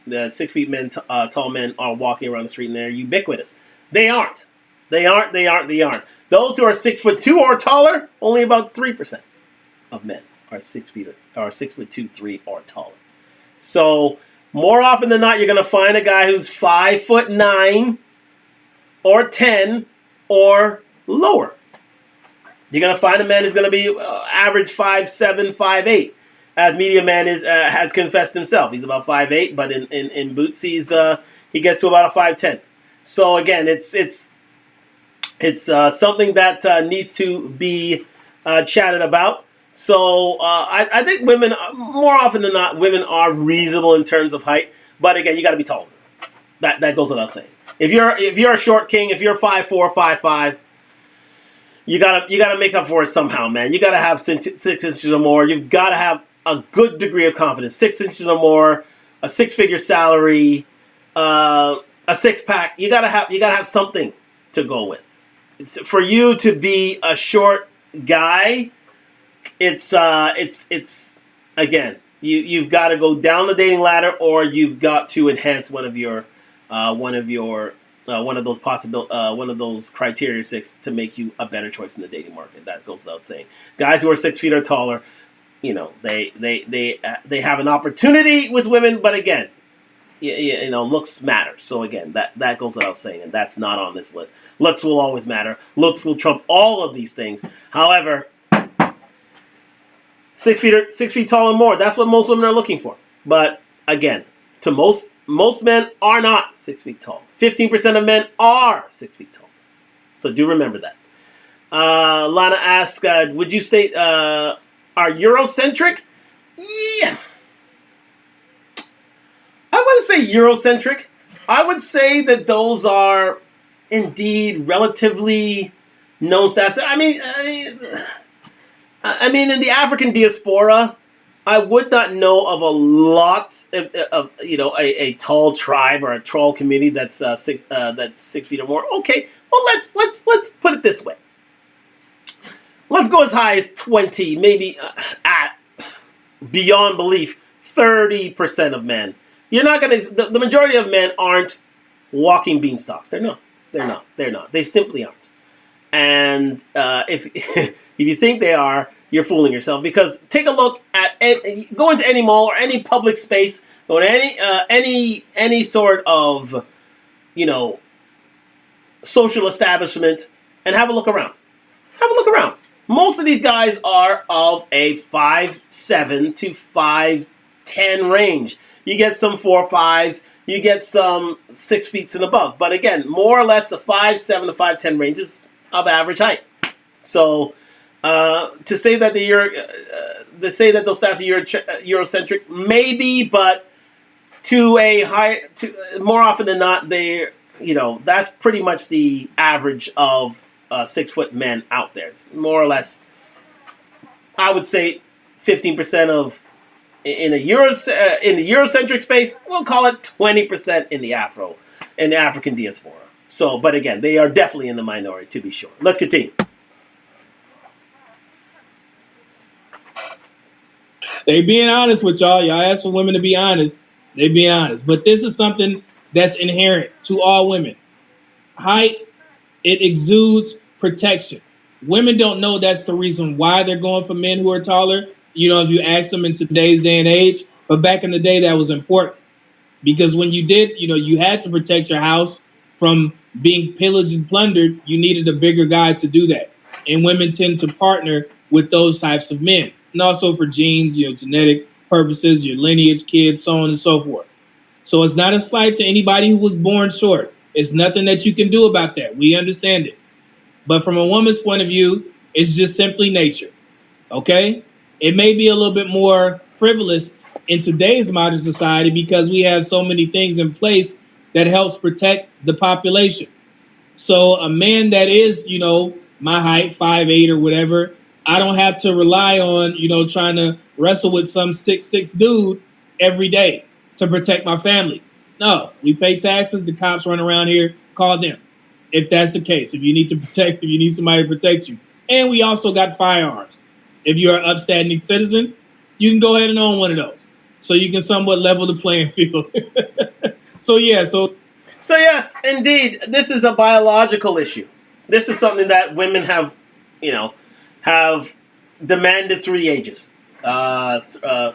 the 6 feet tall men are walking around the street and they're ubiquitous. They aren't. They aren't. They aren't. They aren't. Those who are 6'2" or taller, only about 3% of men are 6 feet or 6'2", 3 or taller. So more often than not, you're going to find a guy who's 5'9" or 10 or lower. You're going to find a man who's going to be average 5'7", 5'8", as Media Man has confessed himself. He's about 5'8", but in boots he gets to about a 5'10". So again, it's something that needs to be chatted about. So I think women, more often than not, women are reasonable in terms of height. But again, you got to be taller. That goes without saying. If you're a short king, if you're 5'4", 5'5", you gotta make up for it somehow, man. You gotta have 6 inches or more. You've got to have a good degree of confidence. 6 inches or more, a 6-figure salary, a 6-pack. You gotta have something to go with. For you to be a short guy, it's again, you've got to go down the dating ladder, or you've got to enhance one of those criteria 6 to make you a better choice in the dating market. That goes without saying. Guys who are 6 feet or taller, they have an opportunity with women, but again, looks matter. So again, that goes without saying, and that's not on this list. Looks will always matter. Looks will trump all of these things. However, 6 feet tall and more, that's what most women are looking for. But again, to most men are not 6 feet tall. 15% of men are 6 feet tall. So do remember that. Lana asks, would you state are Eurocentric? Yeah. I wouldn't say Eurocentric. I would say that those are indeed relatively known stats. I mean, in the African diaspora, I would not know of a lot of a tall tribe or a tall community that's 6 feet or more. Okay, well let's put it this way. Let's go as high as 20, maybe at beyond belief 30% of men. You're not gonna. The majority of men aren't walking beanstalks. They're not. They simply aren't. And if if you think they are, you're fooling yourself. Because take a look at go into any mall or any public space, go to any sort of social establishment, and have a look around. Have a look around. Most of these guys are of a 5'7" to 5'10" range. You get some 4.5s, you get some 6 feet and above. But again, more or less the 5'7" to 5'10" range is of average height. So to say that those stats are Eurocentric, maybe, but more often than not, that's pretty much the average of 6 foot men out there. It's more or less, I would say, 15% of in the Eurocentric space. We'll call it 20% in the African diaspora. So, but again, they are definitely in the minority, to be sure. Let's continue. They being honest with y'all. Y'all ask for women to be honest. They being honest. But this is something that's inherent to all women. Height, it exudes protection. Women don't know that's the reason why they're going for men who are taller. If you ask them in today's day and age. But back in the day, that was important. Because when you did, you had to protect your house from being pillaged and plundered. You needed a bigger guy to do that. And women tend to partner with those types of men. And also for genes, genetic purposes, your lineage, kids, so on and so forth. So it's not a slight to anybody who was born short. It's nothing that you can do about that. We understand it. But from a woman's point of view, it's just simply nature. Okay? It may be a little bit more frivolous in today's modern society because we have so many things in place that helps protect the population. So a man that is, my height, 5'8" or whatever, I don't have to rely on, trying to wrestle with some 6'6" dude every day to protect my family. No, we pay taxes. The cops run around here. Call them if that's the case. If you need somebody to protect you. And we also got firearms. If you're an upstanding citizen, you can go ahead and own one of those. So you can somewhat level the playing field. So yes, indeed, this is a biological issue. This is something that women have, have demanded through the ages,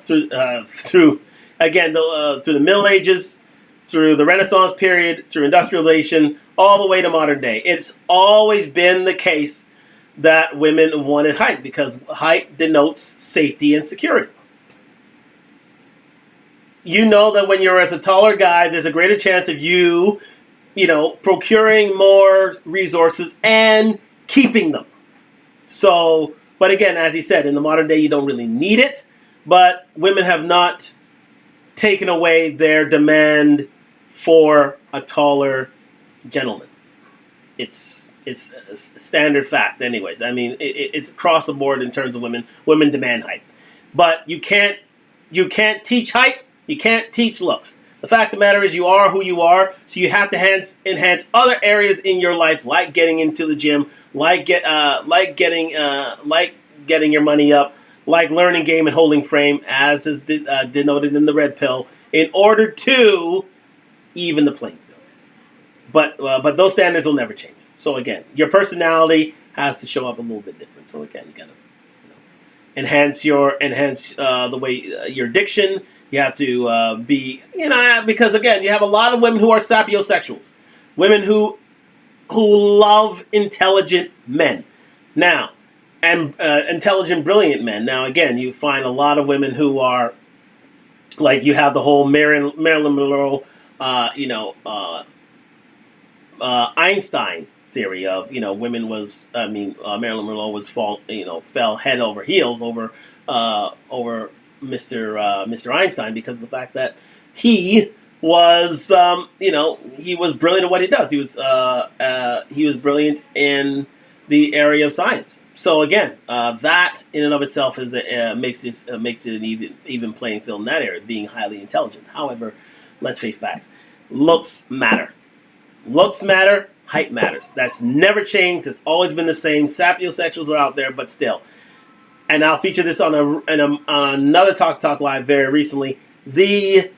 through again through the Middle Ages, through the Renaissance period, through industrialization, all the way to modern day. It's always been the case that women wanted height because height denotes safety and security. You know that when you're with a taller guy, there's a greater chance of you procuring more resources and keeping them. So, but again, as he said, in the modern day, you don't really need it. But women have not taken away their demand for a taller gentleman. It's a standard fact, anyways. I mean, it's across the board in terms of women. Women demand height, but you can't teach height. You can't teach looks. The fact of the matter is, you are who you are. So you have to enhance other areas in your life, like getting into the gym, like getting your money up, like learning game and holding frame, as is denoted in the red pill, in order to even the playing field. But those standards will never change. So again, your personality has to show up a little bit different. So again, you gotta enhance the way your diction. You have to be, because again, you have a lot of women who are sapiosexuals, women who love intelligent men. Now, and intelligent, brilliant men. Now, again, you find a lot of women who are, like, you have the whole Marilyn Monroe, Einstein theory of, Marilyn Monroe fell head over heels over Mr. Einstein because of the fact that he was, he was brilliant at what he does. He was brilliant in the area of science. So again, that in and of itself makes it an even playing field in that area, being highly intelligent. However, let's face facts: looks matter. Looks matter. Height matters. That's never changed. It's always been the same. Sapiosexuals are out there, but still. And I'll feature this on another Talk Live very recently. The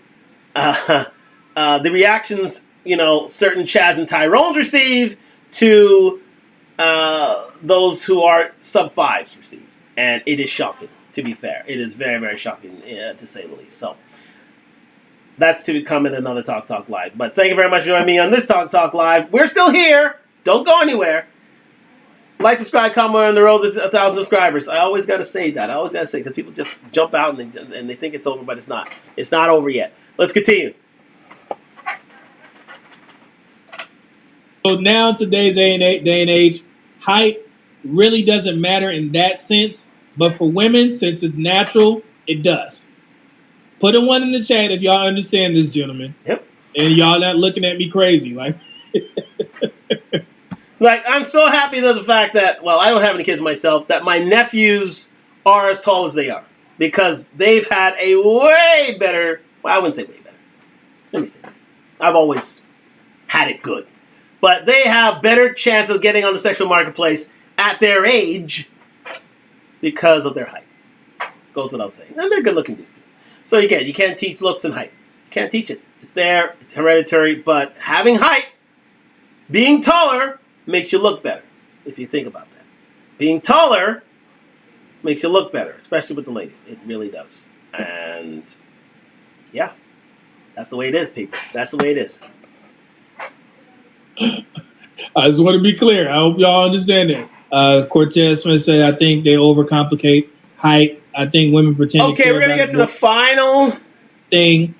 reactions, certain Chaz and Tyrones receive to those who are sub-5s receive. And it is shocking, to be fair. It is very, very shocking, to say the least. So, that's to come in another Talk Live. But thank you very much for joining me on this Talk Live. We're still here. Don't go anywhere. Like, subscribe, comment, we're on the road to 1,000 subscribers. I always got to say that. I always got to say, because people just jump out and they think it's over, but it's not. It's not over yet. Let's continue. So now, in today's day and age, height really doesn't matter in that sense. But for women, since it's natural, it does. Put a 1 in the chat if y'all understand this, gentlemen. Yep. And y'all not looking at me crazy. Like, I'm so happy that the fact that, well, I don't have any kids myself, that my nephews are as tall as they are. Because they've had a way better, well, I wouldn't say way better. Let me say that. I've always had it good. But they have better chance of getting on the sexual marketplace at their age because of their height. Goes without saying. And they're good looking dudes too. So again, you can't teach looks and height. You can't teach it. It's there, it's hereditary, but having height, being taller, makes you look better, if you think about that. Being taller makes you look better, especially with the ladies. It really does. And yeah, that's the way it is, people. That's the way it is. I just want to be clear. I hope y'all understand that. Cortez Smith said, I think they overcomplicate height. I think women pretend Okay, we're going to get to the final thing.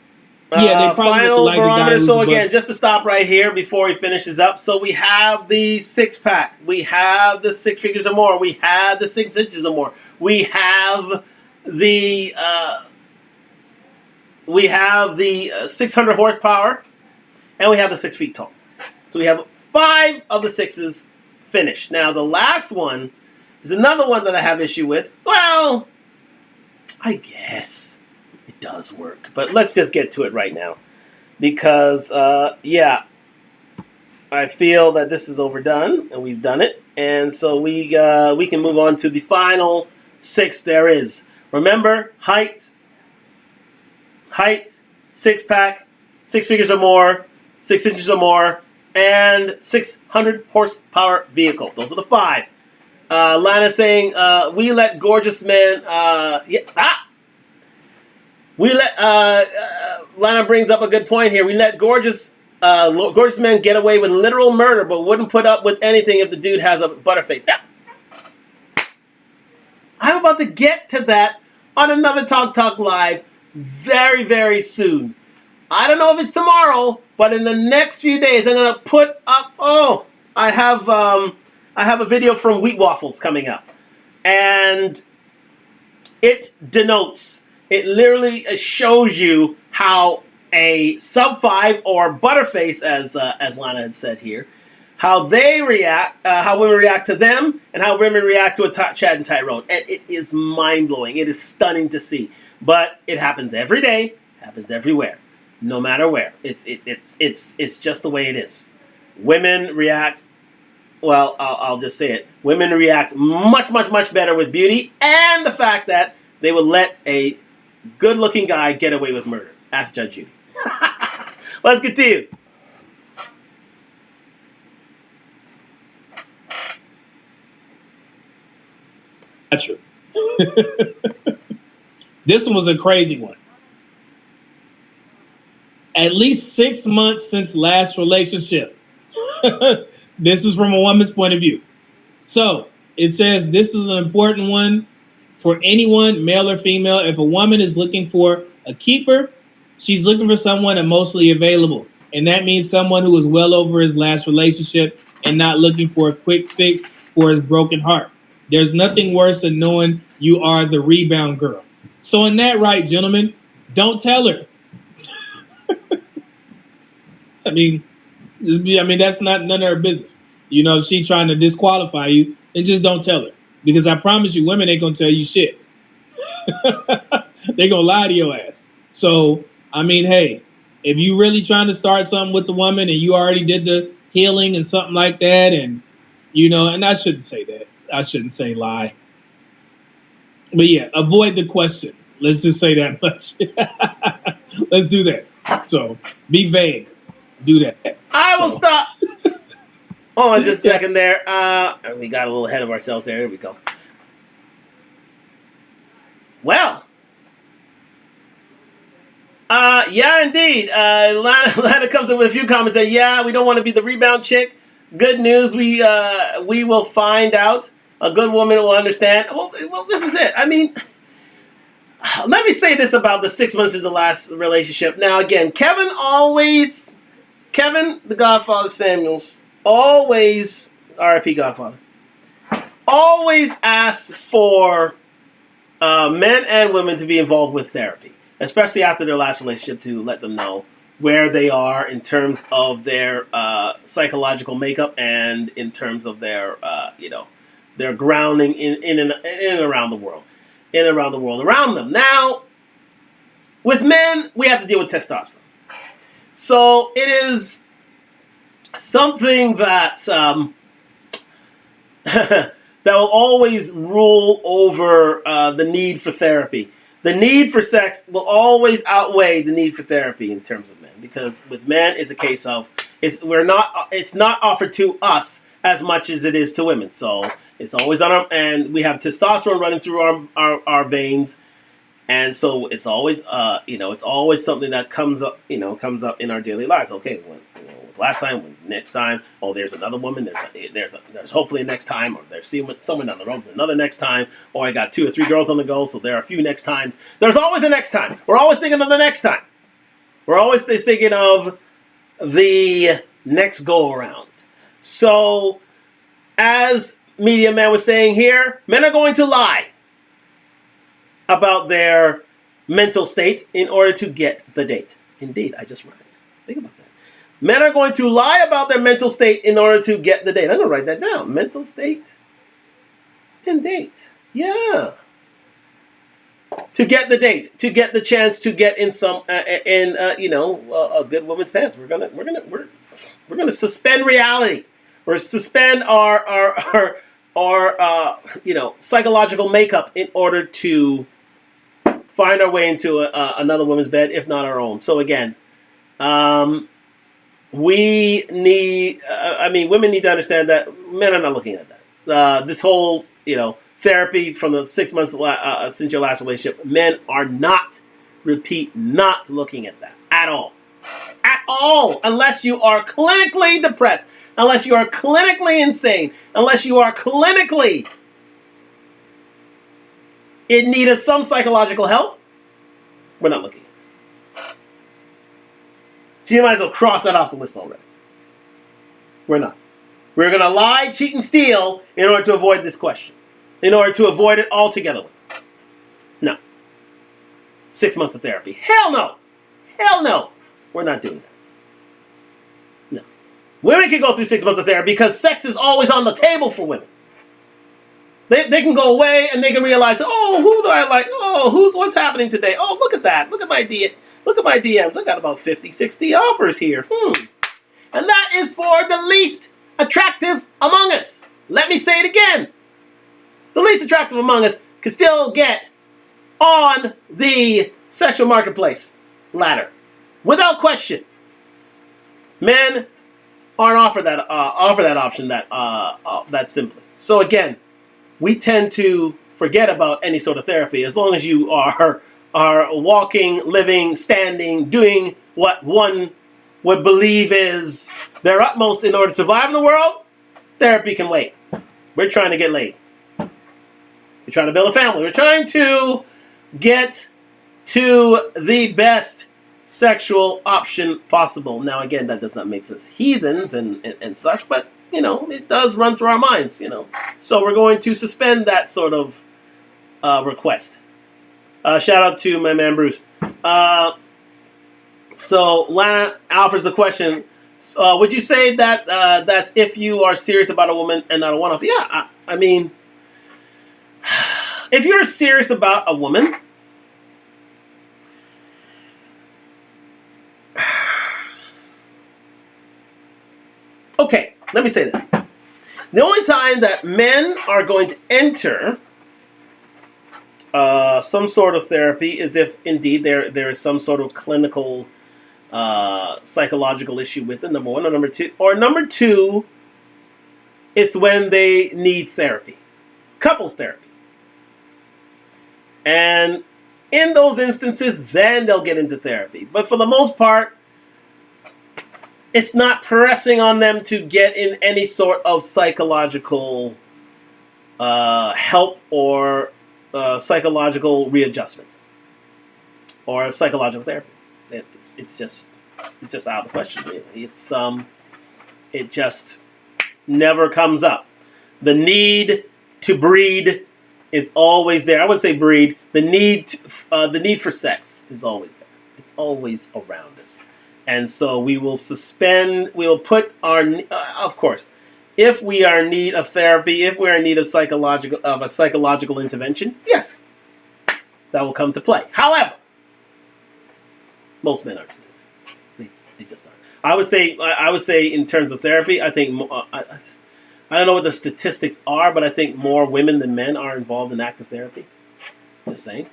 Yeah, they probably final like barometer. So again, books. just to stop right here before he finishes up. So we have the 6-pack. We have the 6 figures or more. We have the 6 inches or more. We have the 600 horsepower, and we have the 6 feet tall. So we have 5 of the 6s finished. Now the last one is another one that I have issue with. Well, I guess it does work, but let's just get to it right now, because yeah, I feel that this is overdone and we've done it, and so we can move on to the final 6 there is. Remember, height, 6-pack, 6 figures or more, 6 inches or more, and 600 horsepower vehicle. Those are the 5. Lana saying, we let gorgeous men, Lana brings up a good point here. We let gorgeous men get away with literal murder, but wouldn't put up with anything if the dude has a butterface. Yeah. I'm about to get to that on another Talk Live very, very soon. I don't know if it's tomorrow, but in the next few days, I'm gonna put up. Oh, I have a video from Wheat Waffles coming up, and it denotes. It literally shows you how a sub 5 or butterface, as Lana had said here, how they react, how women react to them, and how women react to a Chad and Tyrone, and it is mind blowing. It is stunning to see, but it happens every day, happens everywhere, no matter where. It's just the way it is. Women react. Well, I'll just say it. Women react much better with beauty and the fact that they will let a good-looking guy get away with murder. Ask Judge Judy. Let's continue. Not true. This one was a crazy one. At least 6 months since last relationship. This is from a woman's point of view. So it says this is an important one for anyone, male or female. If a woman is looking for a keeper, she's looking for someone emotionally available. And that means someone who is well over his last relationship and not looking for a quick fix for his broken heart. There's nothing worse than knowing you are the rebound girl. So in that right, gentlemen, don't tell her. I mean, that's not none of her business. You know, if she trying to disqualify you, then just don't tell her. Because I promise you, women ain't going to tell you shit. They going to lie to your ass. So, I mean, hey, if you really trying to start something with the woman and you already did the healing and something like that, and, you know, and I shouldn't say that. I shouldn't say lie. But yeah, avoid the question. Let's just say that much. Let's do that. So, be vague. Do that. I will stop. Hold on just a second there. We got a little ahead of ourselves there. Here we go. Well. Yeah, indeed. Lana comes up with a few comments that, yeah, we don't want to be the rebound chick. Good news. We will find out. A good woman will understand. Well, this is it. I mean, let me say this about the 6 months is the last relationship. Now, again, Kevin, the Godfather Samuels, always, R.I.P. Godfather, always asks for men and women to be involved with therapy, especially after their last relationship, to let them know where they are in terms of their psychological makeup and in terms of their, their grounding in and around the world, around them. Now, with men, we have to deal with testosterone. So it is something that that will always rule over the need for therapy. The need for sex will always outweigh the need for therapy in terms of men, because with men, it's a case of it's not offered to us as much as it is to women. So it's always on our, and we have testosterone running through our veins. And so it's always, it's always something that comes up in our daily lives. Okay, last time, when next time, oh, there's another woman, there's hopefully a next time, or there's someone down the road, there's another next time, or I got 2 or 3 girls on the go, so there are a few next times. There's always a next time. We're always thinking of the next time. We're always thinking of the next go around. So, as Media Man was saying here, men are going to lie about their mental state in order to get the date. Indeed, I just rhymed. Think about that. Men are going to lie about their mental state in order to get the date. I'm going to write that down. Mental state and date. Yeah. To get the date, to get the chance to get in some, a good woman's pants. We're gonna suspend reality. We're suspend our psychological makeup in order to find our way into another woman's bed, if not our own. So again, we need. Women need to understand that men are not looking at that. This whole, therapy from the 6 months since your last relationship, men are not, repeat, not looking at that at all. At all, unless you are clinically depressed, unless you are clinically insane, unless you are clinically in need of some psychological help, we're not looking. So you might as well cross that off the list already. We're not. We're going to lie, cheat, and steal in order to avoid this question. In order to avoid it altogether. No. 6 months of therapy. Hell no. Hell no. We're not doing that. No. Women can go through 6 months of therapy because sex is always on the table for women. They can go away and they can realize, oh, who do I like? Oh, what's happening today? Oh, look at that. Look at my DMs. I got about 50, 60 offers here. And that is for the least attractive among us. Let me say it again. The least attractive among us can still get on the sexual marketplace ladder. Without question. Men aren't offered that option that simply. So again, we tend to forget about any sort of therapy as long as you are walking, living, standing, doing what one would believe is their utmost in order to survive in the world. Therapy can wait. We're trying to get laid. We're trying to build a family. We're trying to get to the best sexual option possible. Now, again, that does not make us heathens and such, but, it does run through our minds, So we're going to suspend that sort of request. Shout out to my man, Bruce. So Lana offers a question. Would you say that that's if you are serious about a woman and not a one-off? Yeah, I mean, if you're serious about a woman, okay, let me say this. The only time that men are going to enter some sort of therapy is if indeed there is some sort of clinical psychological issue with it, number one. Or number two, it's when they need therapy. Couples therapy. And in those instances, then they'll get into therapy. But for the most part, it's not pressing on them to get in any sort of psychological help or psychological readjustment or psychological therapy. It's just out of the question. Really. It just never comes up. The need to breed is always there. I would say breed. The need for sex is always there. It's always around us. And so we will put our, of course, if we are in need of therapy, if we're in need of a psychological intervention, yes, that will come to play. However, most men aren't. They just aren't. I would say in terms of therapy, I think I don't know what the statistics are, but I think more women than men are involved in active therapy. Just saying.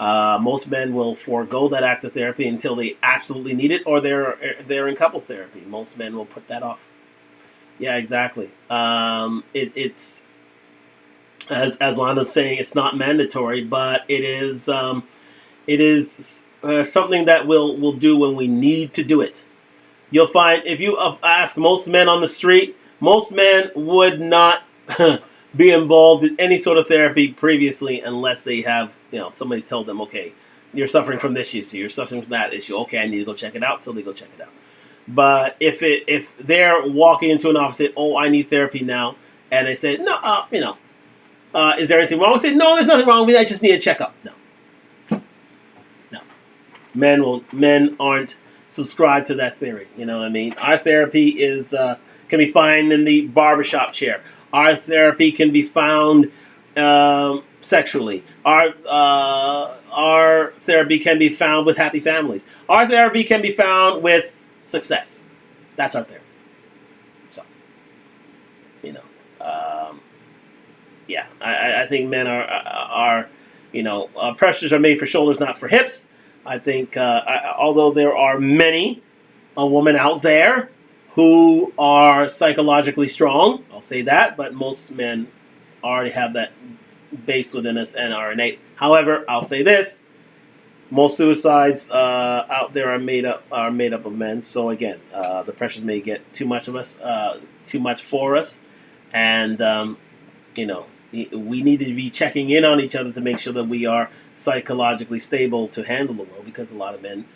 Most men will forego that active therapy until they absolutely need it, or they're in couples therapy. Most men will put that off. Yeah, exactly. It's as Lana's saying, it's not mandatory, but it is something that we'll do when we need to do it. You'll find if you ask most men on the street, most men would not be involved in any sort of therapy previously unless they have, somebody's told them, okay, you're suffering from this issue, you're suffering from that issue. Okay, I need to go check it out, so they go check it out. But if they're walking into an office and say, oh, I need therapy now, and they say, no, is there anything wrong? I say, no, there's nothing wrong with me. I just need a checkup. No. Men aren't subscribed to that theory. You know what I mean? Our therapy can be found in the barbershop chair. Our therapy can be found sexually. Our therapy can be found with happy families. Our therapy can be found with success. That's our therapy. So, yeah, I think men are pressures are made for shoulders, not for hips. I think, although there are many a woman out there who are psychologically strong. I'll say that, but most men already have that based within us and are innate. However, I'll say this: most suicides out there are made up of men. So again, the pressures may get too much of us, too much for us, and we need to be checking in on each other to make sure that we are psychologically stable to handle the world. Because a lot of men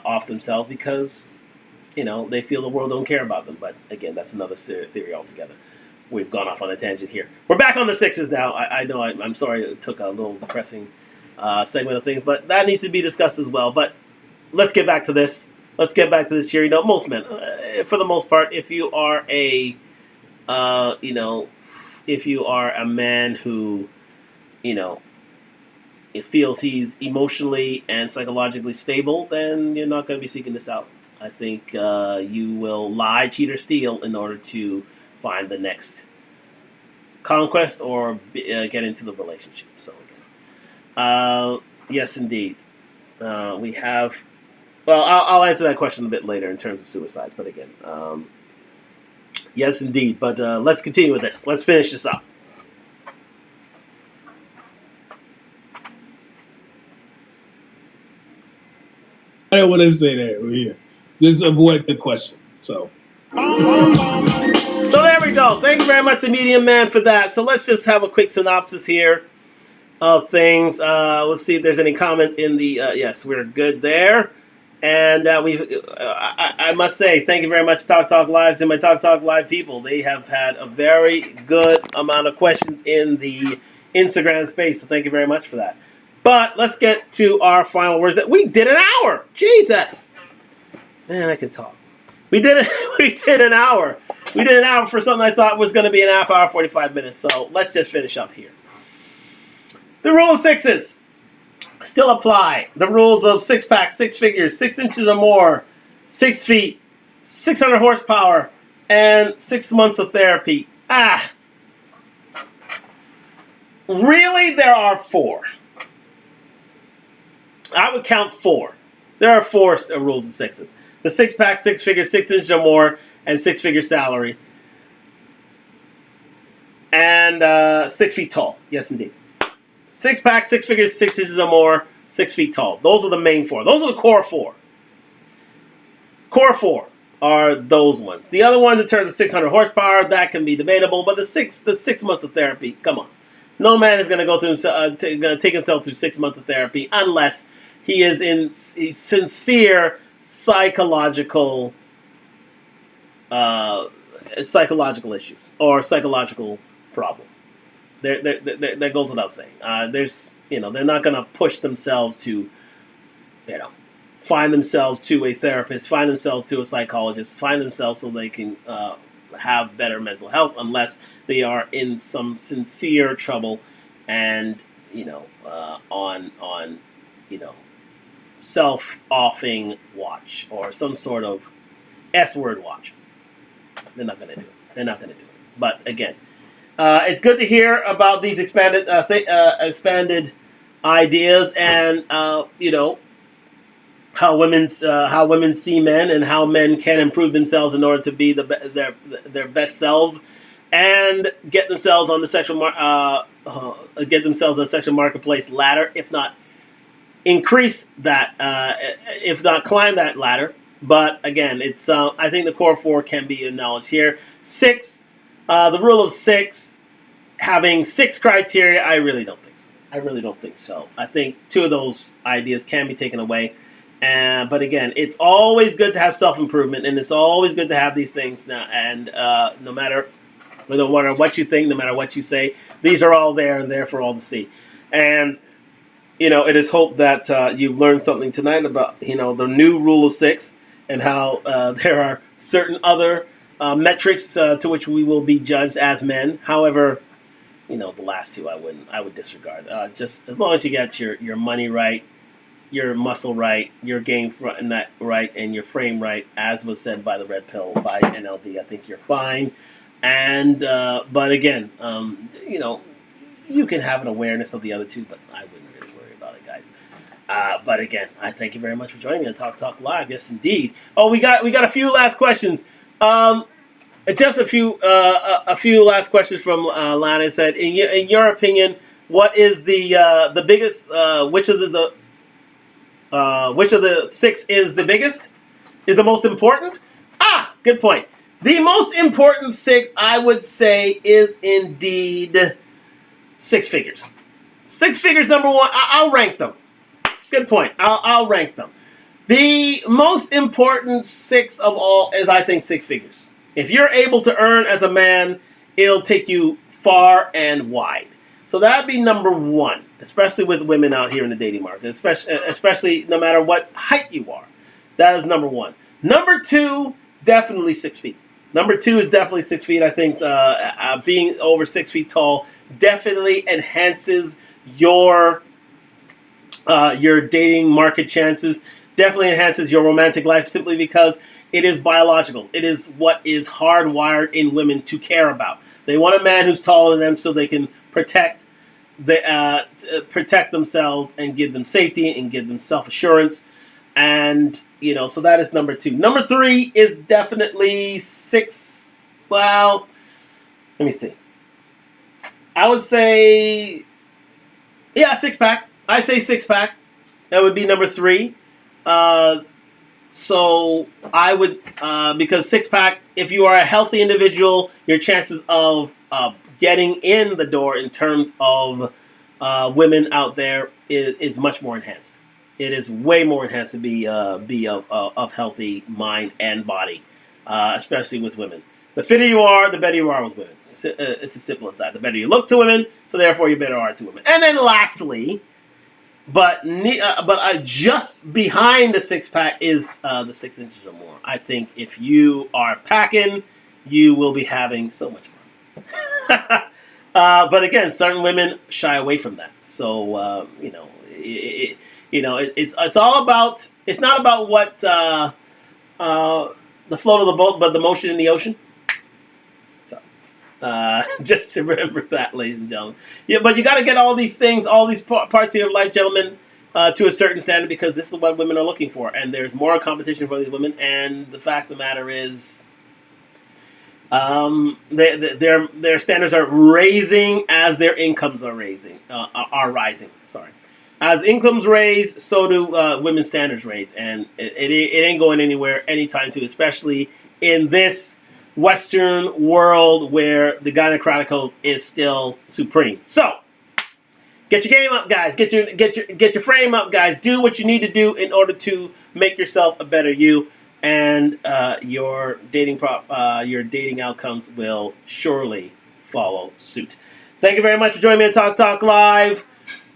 off themselves because they feel the world don't care about them. But again, that's another theory altogether. We've gone off on a tangent here. We're back on the sixes now. I know I'm sorry it took a little depressing segment of things, but that needs to be discussed as well. But let's get back to this. Let's get back to this here. Most men, for the most part, if you are a if you are a man who it feels he's emotionally and psychologically stable, then you're not going to be seeking this out. I think you will lie, cheat, or steal in order to find the next conquest or get into the relationship. So again, yes, indeed, we have. Well, I'll answer that question a bit later in terms of suicides. But again, yes, indeed. But let's continue with this. Let's finish this up. I don't want to say that over here. Just avoid the question. So there we go. Thank you very much to Medium Man for that. So let's just have a quick synopsis here of things. Let's see if there's any comments in the. Yes, we're good there. And I must say, thank you very much to Talk Live, to my Talk Live people. They have had a very good amount of questions in the Instagram space. So thank you very much for that. But let's get to our final words. That we did an hour. Jesus, man, I can talk. We did an hour. We did an hour for something I thought was going to be an half hour, 45 minutes. So let's just finish up here. The rule of sixes still apply. The rules of six packs, six figures, 6 inches or more, 6 feet, 600 horsepower, and 6 months of therapy. Really, there are 4. I would count 4. There are 4 rules of sixes. The 6 pack, 6 figures, 6 inches or more, and 6 figure salary. And 6 feet tall. Yes, indeed. 6 pack, 6 figures, 6 inches or more, 6 feet tall. Those are the main 4. Those are the core 4. Core 4 are those ones. The other ones in terms of 600 horsepower, that can be debatable. But the 6 months of therapy, come on. No man is going to go through going to take himself through 6 months of therapy unless he is in sincere psychological issues or psychological problem. That goes without saying. They're not going to push themselves to, find themselves to a therapist, find themselves to a psychologist, find themselves so they can have better mental health unless they are in some sincere trouble and on self-offing watch or some sort of S-word watch. They're not going to do it. But again, it's good to hear about these expanded ideas and how women see men and how men can improve themselves in order to be their best selves and get themselves on the sexual marketplace ladder, if not increase that, if not climb that ladder. But again, it's I think the core 4 can be acknowledged here. 6, the rule of 6, having 6 criteria, I really don't think so. I think 2 of those ideas can be taken away. But again, it's always good to have self-improvement, and it's always good to have these things now. And no matter what you think, no matter what you say, these are all there and there for all to see. And it is hoped that you've learned something tonight about the new rule of 6 and how there are certain other metrics to which we will be judged as men. However, the last 2 I would disregard. Just as long as you get your money right, your muscle right, your game right, and your frame right, as was said by the Red Pill by NLD, I think you're fine. And but again, you can have an awareness of the other 2, but I wouldn't really worry about it, guys. But again, I thank you very much for joining me on Talk Live. Yes, indeed. Oh, we got a few last questions. Just a few last questions from Lana. Said, in your opinion, what is the biggest? Which of the six is the biggest? Is the most important? Good point. The most important six, I would say, is indeed six figures. Six figures, number one. I'll rank them. Good point. I'll rank them. The most important six of all is, I think, six figures. If you're able to earn as a man, it'll take you far and wide. So that'd be number one, especially with women out here in the dating market, especially no matter what height you are. That is number one. Number two, definitely 6 feet. Number two is definitely 6 feet. I think being over 6 feet tall definitely enhances your dating market chances. Definitely enhances your romantic life simply because it is biological. It is what is hardwired in women to care about. They want a man who's taller than them so they can protect themselves and give them safety and give them self-assurance. And, so that is number two. Number three is definitely six. Well, let me see. I would say, six-pack. I say six-pack. That would be number three. So I would, because six-pack, if you are a healthy individual, your chances of getting in the door in terms of women out there is much more enhanced. It is way more enhanced to be of healthy mind and body, especially with women. The fitter you are, the better you are with women. It's as simple as that. The better you look to women, so therefore you better are to women. And then lastly, but just behind the six-pack is the 6 inches or more. I think if you are packing, you will be having so much fun. But again, certain women shy away from that. So it's all about. It's not about what the float of the boat, but the motion in the ocean. So just to remember that, ladies and gentlemen. Yeah, but you got to get all these things, all these parts of your life, gentlemen, to a certain standard, because this is what women are looking for, and there's more competition for these women. And the fact of the matter is, their standards are raising as their incomes are rising. Sorry. As incomes raise, so do women's standards raise, and it ain't going anywhere anytime soon, especially in this Western world where the gynocratic code is still supreme. So, get your game up, guys. Get your frame up, guys. Do what you need to do in order to make yourself a better you, and your dating outcomes will surely follow suit. Thank you very much for joining me on Talk Live.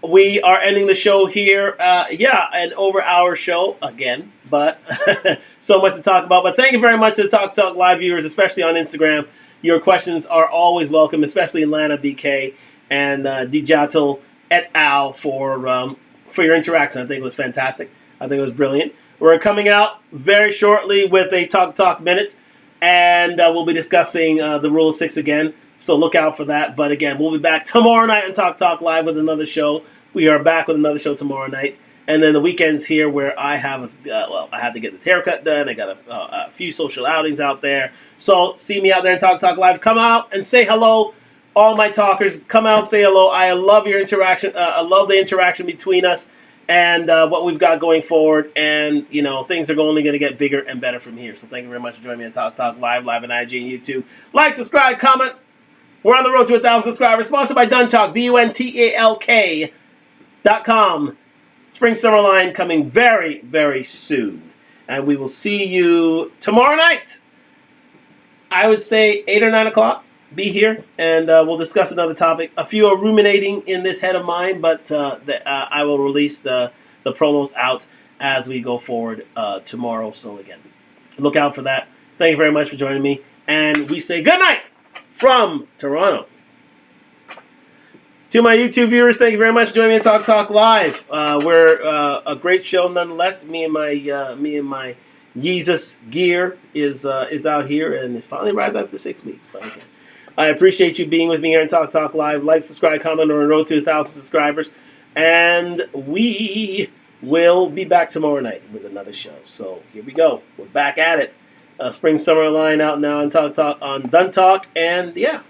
We are ending the show here. An over-hour show again, but so much to talk about. But thank you very much to the Talk Live viewers, especially on Instagram. Your questions are always welcome, especially Lana BK and Dijato et al. For your interaction. I think it was fantastic. I think it was brilliant. We're coming out very shortly with a Talk Minute, and we'll be discussing the Rule of Six again. So look out for that. But again, we'll be back tomorrow night on Talk Live with another show. We are back with another show tomorrow night. And then the weekends here where I have, I had to get this haircut done. I got a few social outings out there. So see me out there in Talk Live. Come out and say hello. All my talkers, come out, say hello. I love your interaction. I love the interaction between us and what we've got going forward. And, things are only going to get bigger and better from here. So thank you very much for joining me on Talk Live on IG and YouTube. Like, subscribe, comment. We're on the road to 1,000 subscribers. Sponsored by Duntalk, DUNTALK.com. Spring Summer line coming very, very soon. And we will see you tomorrow night. I would say 8 or 9 o'clock. Be here, and we'll discuss another topic. A few are ruminating in this head of mine, but I will release the promos out as we go forward tomorrow. So again, look out for that. Thank you very much for joining me. And we say good night from Toronto. To my YouTube viewers, thank you very much for joining me on Talk Live. We're a great show nonetheless. Me and my Yeezus gear is out here, and it finally arrived after 6 weeks. But okay. I appreciate you being with me here on Talk Live. Like, subscribe, comment on the road to 1,000 subscribers. And we will be back tomorrow night with another show. So here we go. We're back at it. Spring Summer line out now on Talk on Dun Talk. And yeah,